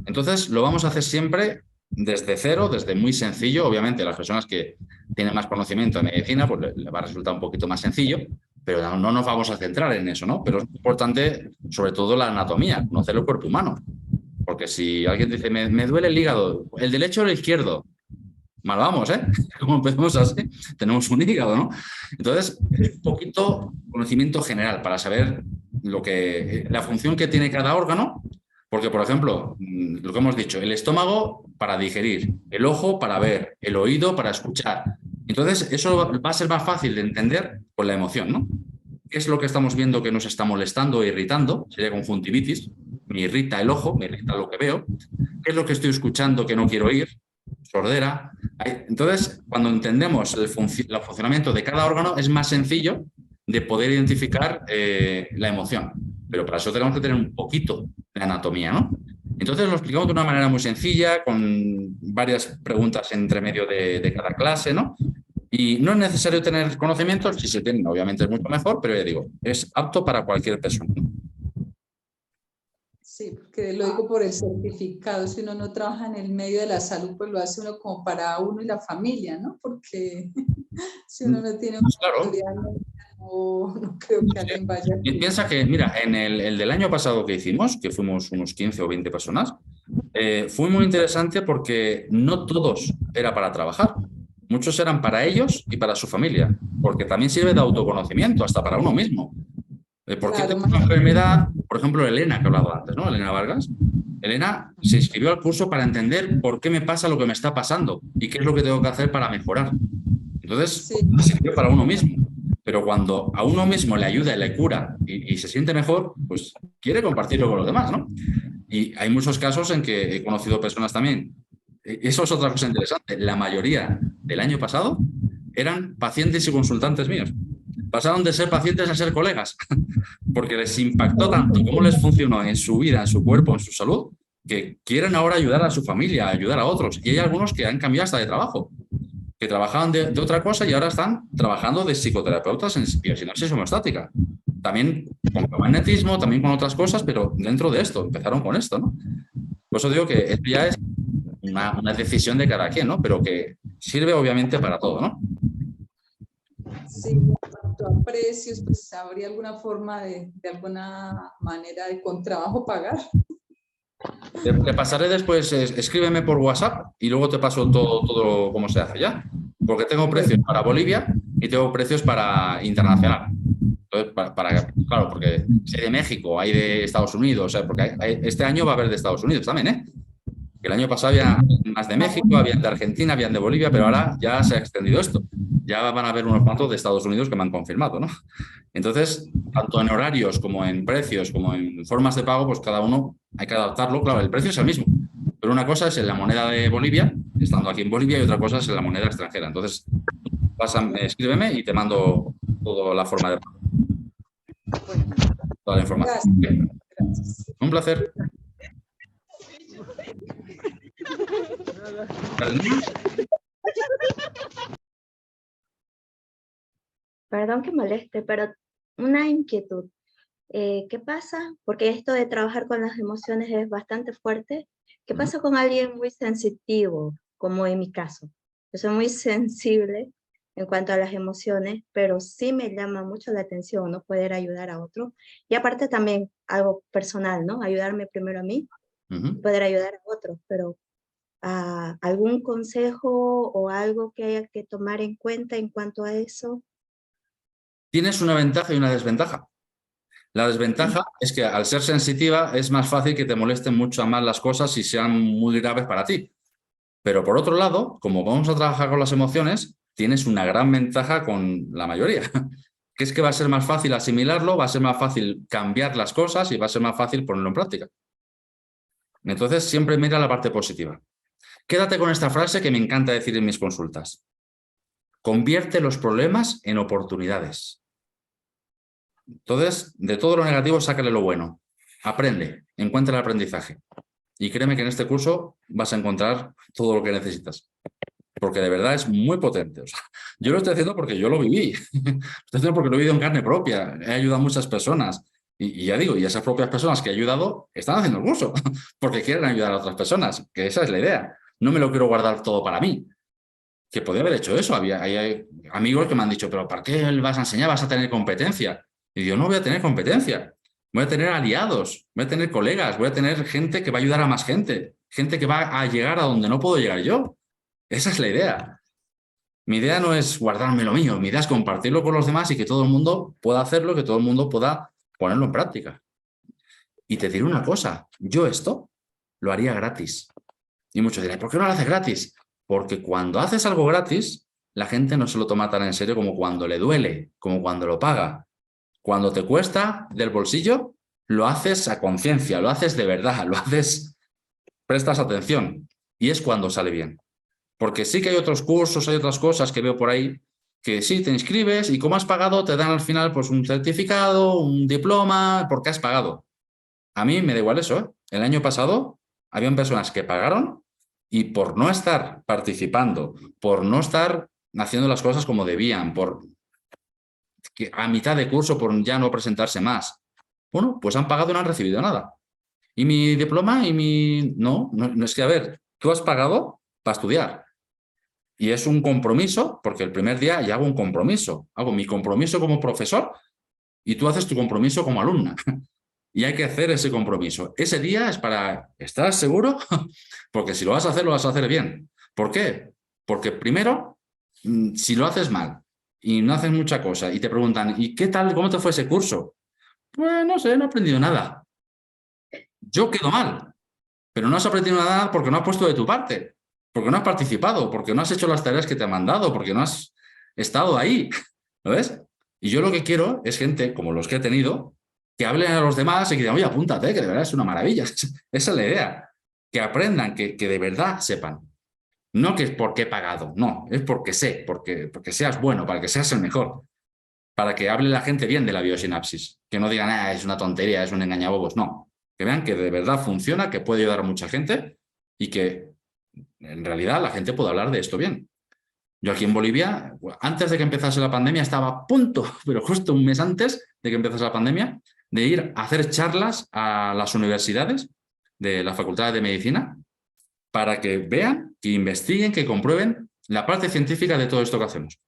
Entonces, lo vamos a hacer siempre desde cero, desde muy sencillo. Obviamente, las personas que tienen más conocimiento de medicina, pues le va a resultar un poquito más sencillo, pero no nos vamos a centrar en eso, ¿no? Pero es importante, sobre todo, la anatomía, conocer el cuerpo humano. Porque si alguien dice, me duele el hígado, el derecho o el izquierdo, mal vamos, ¿eh? Como empezamos así, tenemos un hígado, ¿no? Entonces, es un poquito conocimiento general para saber la función que tiene cada órgano, porque, por ejemplo, lo que hemos dicho, el estómago para digerir, el ojo para ver, el oído para escuchar. Entonces, eso va a ser más fácil de entender con la emoción, ¿no? ¿Qué es lo que estamos viendo que nos está molestando e irritando? Sería conjuntivitis. Me irrita el ojo, me irrita lo que veo. ¿Qué es lo que estoy escuchando que no quiero oír? Sordera. Entonces, cuando entendemos el funcionamiento de cada órgano, es más sencillo de poder identificar la emoción. Pero para eso tenemos que tener un poquito de anatomía, ¿no? Entonces lo explicamos de una manera muy sencilla, con varias preguntas entre medio de cada clase, ¿no? Y no es necesario tener conocimientos, si se tienen, obviamente es mucho mejor, pero ya digo, es apto para cualquier persona, ¿no? Sí, porque lo digo por el certificado. Si uno no trabaja en el medio de la salud, pues lo hace uno como para uno y la familia, ¿no? Porque si uno no tiene una autoridad, no creo que alguien vaya. Y piensa que, mira, en el del año pasado que hicimos, que fuimos unos 15 o 20 personas, fue muy interesante porque no todos era para trabajar. Muchos eran para ellos y para su familia, porque también sirve de autoconocimiento, hasta para uno mismo. ¿Por qué tengo una enfermedad? Por ejemplo, Elena, que he hablado antes, ¿no? Elena Vargas. Elena se inscribió al curso para entender por qué me pasa lo que me está pasando y qué es lo que tengo que hacer para mejorar. Entonces, sirvió para uno mismo. Pero cuando a uno mismo le ayuda y le cura y se siente mejor, pues quiere compartirlo con los demás, ¿no? Y hay muchos casos en que he conocido personas también. Eso es otra cosa interesante. La mayoría del año pasado eran pacientes y consultantes míos. Pasaron de ser pacientes a ser colegas, porque les impactó tanto cómo les funcionó en su vida, en su cuerpo, en su salud, que quieren ahora ayudar a su familia, ayudar a otros. Y hay algunos que han cambiado hasta de trabajo, que trabajaban de otra cosa y ahora están trabajando de psicoterapeutas en biosinapsis homeostática. También con magnetismo, también con otras cosas, pero dentro de esto, empezaron con esto, ¿no? Por eso digo que esto ya es una decisión de cada quien, ¿no? Pero que sirve obviamente para todo, ¿no? Sí, en cuanto a precios, pues habría alguna forma de alguna manera de con trabajo pagar. Te pasaré después, escríbeme por WhatsApp y luego te paso todo cómo se hace, ¿ya? Porque tengo precios para Bolivia y tengo precios para internacional. Entonces, claro, porque hay de México, hay de Estados Unidos, o sea, porque este año va a haber de Estados Unidos también, ¿eh? El año pasado había más de México, habían de Argentina, habían de Bolivia, pero ahora ya se ha extendido esto. Ya van a haber unos cuantos de Estados Unidos que me han confirmado, ¿no? Entonces, tanto en horarios como en precios, como en formas de pago, pues cada uno hay que adaptarlo. Claro, el precio es el mismo, pero una cosa es en la moneda de Bolivia, estando aquí en Bolivia, y otra cosa es en la moneda extranjera. Entonces, escríbeme y te mando toda la forma de pago. Toda la información. Gracias. Un placer. Perdón que moleste, pero una inquietud. ¿Qué pasa? Porque esto de trabajar con las emociones es bastante fuerte. ¿Qué pasa con alguien muy sensitivo, como en mi caso? Yo soy muy sensible en cuanto a las emociones, pero sí me llama mucho la atención, ¿no? Poder ayudar a otro. Y aparte también algo personal, ¿no? Ayudarme primero a mí, poder ayudar a otros, pero ¿algún consejo o algo que haya que tomar en cuenta en cuanto a eso? Tienes una ventaja y una desventaja. La desventaja es que al ser sensitiva es más fácil que te molesten mucho más las cosas y sean muy graves para ti. Pero por otro lado, como vamos a trabajar con las emociones, tienes una gran ventaja con la mayoría, que es que va a ser más fácil asimilarlo, va a ser más fácil cambiar las cosas y va a ser más fácil ponerlo en práctica. Entonces, siempre mira la parte positiva. Quédate con esta frase que me encanta decir en mis consultas. Convierte los problemas en oportunidades. Entonces, de todo lo negativo, sácale lo bueno. Aprende, encuentra el aprendizaje. Y créeme que en este curso vas a encontrar todo lo que necesitas. Porque de verdad es muy potente. O sea, yo lo estoy haciendo porque yo lo viví. Lo estoy haciendo porque lo he vivido en carne propia. He ayudado a muchas personas. Y ya digo, y esas propias personas que he ayudado están haciendo el curso. Porque quieren ayudar a otras personas. Que esa es la idea. No me lo quiero guardar todo para mí. Que podía haber hecho eso. Hay amigos que me han dicho, pero ¿para qué vas a enseñar? ¿Vas a tener competencia? Y yo no voy a tener competencia. Voy a tener aliados, voy a tener colegas, voy a tener gente que va a ayudar a más gente. Gente que va a llegar a donde no puedo llegar yo. Esa es la idea. Mi idea no es guardarme lo mío. Mi idea es compartirlo con los demás y que todo el mundo pueda hacerlo, que todo el mundo pueda ponerlo en práctica. Y te diré una cosa. Yo esto lo haría gratis. Y muchos dirán, ¿por qué no lo haces gratis? Porque cuando haces algo gratis, la gente no se lo toma tan en serio como cuando le duele, como cuando lo paga. Cuando te cuesta del bolsillo, lo haces a conciencia, lo haces de verdad, lo haces, prestas atención. Y es cuando sale bien. Porque sí que hay otros cursos, hay otras cosas que veo por ahí, que sí, te inscribes y como has pagado, te dan al final pues un certificado, un diploma, porque has pagado. A mí me da igual eso, ¿eh? El año pasado habían personas que pagaron y por no estar participando, por no estar haciendo las cosas como debían, por que a mitad de curso, por ya no presentarse más, bueno, pues han pagado y no han recibido nada. ¿Y mi diploma? ¿Y mi...? No es que, a ver, tú has pagado para estudiar. Y es un compromiso, porque el primer día ya hago un compromiso. Hago mi compromiso como profesor y tú haces tu compromiso como alumna. Y hay que hacer ese compromiso. Ese día es para estar seguro, porque si lo vas a hacer bien. ¿Por qué? Porque primero, si lo haces mal y no haces mucha cosa y te preguntan, ¿y qué tal? ¿Cómo te fue ese curso? Pues no sé, no he aprendido nada. Yo quedo mal, pero no has aprendido nada porque no has puesto de tu parte, porque no has participado, porque no has hecho las tareas que te han mandado, porque no has estado ahí. ¿Lo ves? Y yo lo que quiero es gente como los que he tenido, que hablen a los demás y que digan, oye, apúntate, que de verdad es una maravilla. Esa es la idea. Que aprendan, que de verdad sepan. No que es porque he pagado, no, es porque sé, porque seas bueno, para que seas el mejor. Para que hable la gente bien de la biosinapsis. Que no digan, es una tontería, es un engañabobos. No, que vean que de verdad funciona, que puede ayudar a mucha gente y que en realidad la gente puede hablar de esto bien. Yo aquí en Bolivia, antes de que empezase la pandemia, estaba a punto, pero justo un mes antes de que empezase la pandemia, de ir a hacer charlas a las universidades de la Facultad de Medicina para que vean, que investiguen, que comprueben la parte científica de todo esto que hacemos.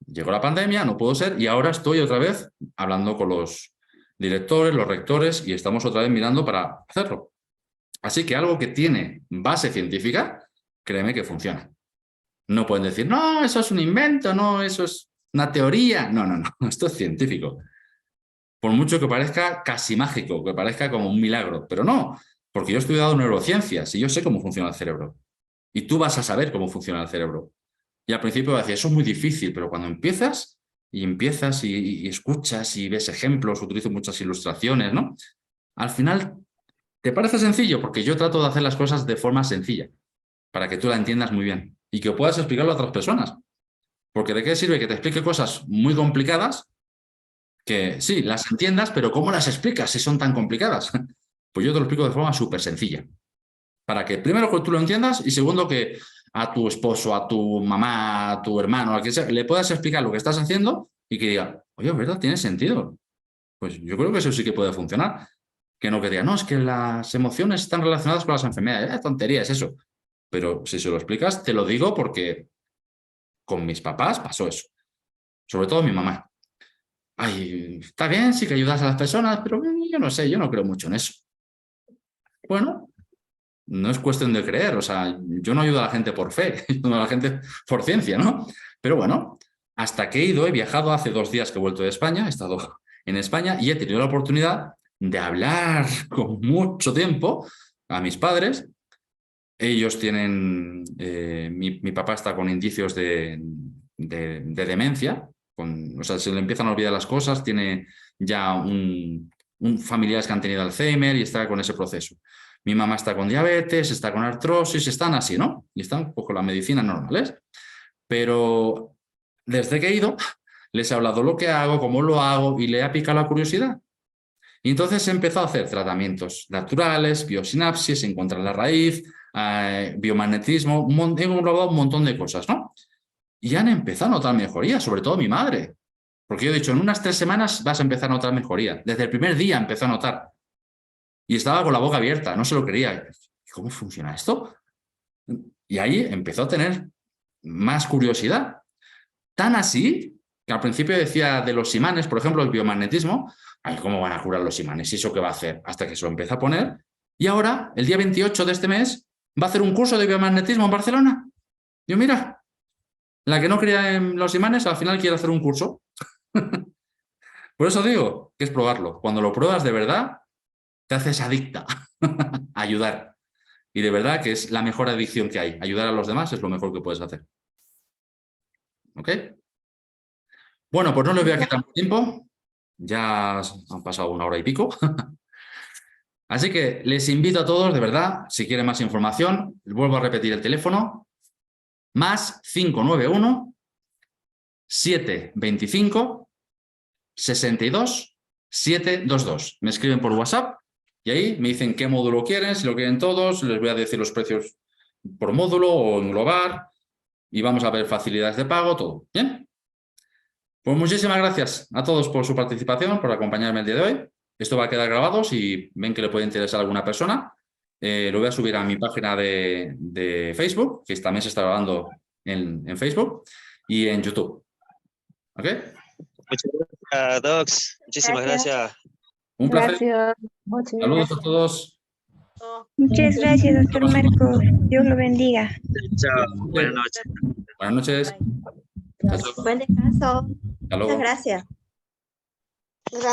Llegó la pandemia, no pudo ser, y ahora estoy otra vez hablando con los directores, los rectores, y estamos otra vez mirando para hacerlo. Así que algo que tiene base científica, créeme que funciona. No pueden decir, no, eso es un invento, no, eso es una teoría. No, esto es científico. Por mucho que parezca casi mágico, que parezca como un milagro, pero no, porque yo he estudiado neurociencias y yo sé cómo funciona el cerebro. Y tú vas a saber cómo funciona el cerebro. Y al principio decía, eso es muy difícil, pero cuando empiezas y escuchas y ves ejemplos, utilizo muchas ilustraciones, ¿no? Al final te parece sencillo, porque yo trato de hacer las cosas de forma sencilla, para que tú la entiendas muy bien y que puedas explicarlo a otras personas. Porque ¿de qué sirve que te explique cosas muy complicadas? Que sí, las entiendas, pero ¿cómo las explicas si son tan complicadas? Pues yo te lo explico de forma súper sencilla. Para que primero que tú lo entiendas y segundo que a tu esposo, a tu mamá, a tu hermano, a quien sea, le puedas explicar lo que estás haciendo y que diga, oye, ¿verdad? Tiene sentido. Pues yo creo que eso sí que puede funcionar. Que no que diga, no, es que las emociones están relacionadas con las enfermedades. Tontería es eso. Pero si se lo explicas, te lo digo porque con mis papás pasó eso. Sobre todo mi mamá. Ay, está bien, sí que ayudas a las personas, pero yo no sé, yo no creo mucho en eso. Bueno, no es cuestión de creer, o sea, yo no ayudo a la gente por fe, ayudo a la gente por ciencia, ¿no? Pero bueno, hasta que he viajado hace 2 días que he vuelto de España, he estado en España y he tenido la oportunidad de hablar con mucho tiempo a mis padres. Ellos tienen, mi papá está con indicios de demencia, o sea, se le empiezan a olvidar las cosas, tiene ya familiares que han tenido Alzheimer y está con ese proceso. Mi mamá está con diabetes, está con artrosis, están así, ¿no? Y están pues, con las medicinas normales. Pero desde que he ido, les he hablado lo que hago, cómo lo hago y le ha picado la curiosidad. Y entonces he empezado a hacer tratamientos naturales, biosinapsis, encontrar la raíz, biomagnetismo, he englobado un montón de cosas, ¿no? Y han empezado a notar mejoría, sobre todo mi madre. Porque yo he dicho, en unas 3 semanas vas a empezar a notar mejoría. Desde el primer día empezó a notar. Y estaba con la boca abierta, no se lo creía. ¿Cómo funciona esto? Y ahí empezó a tener más curiosidad. Tan así que al principio decía de los imanes, por ejemplo, el biomagnetismo. Ay, ¿cómo van a curar los imanes? ¿Y eso qué va a hacer? Hasta que se lo empieza a poner. Y ahora, el día 28 de este mes, va a hacer un curso de biomagnetismo en Barcelona. Yo, mira, la que no creía en los imanes, al final quiere hacer un curso. Por eso digo que es probarlo. Cuando lo pruebas de verdad, te haces adicta a ayudar. Y de verdad que es la mejor adicción que hay. Ayudar a los demás es lo mejor que puedes hacer. ¿Ok? Bueno, pues no les voy a quitar más tiempo. Ya han pasado 1 hora y pico. Así que les invito a todos, de verdad, si quieren más información, vuelvo a repetir el teléfono, más 591 725 62 722. Me escriben por WhatsApp y ahí me dicen qué módulo quieren, si lo quieren todos, les voy a decir los precios por módulo o englobar y vamos a ver facilidades de pago, todo. ¿Bien? Pues muchísimas gracias a todos por su participación, por acompañarme el día de hoy. Esto va a quedar grabado, si ven que le puede interesar a alguna persona. Lo voy a subir a mi página de Facebook, que también se está grabando en Facebook, y en YouTube. ¿Ok? Muchas gracias, Docs. Muchísimas gracias. Un placer. Gracias. Muchas Saludos gracias. a todos. Muchas gracias, doctor Marco. Dios lo bendiga. Chao. Buenas noches. Buenas noches. Buen descanso. Hasta luego. Muchas gracias.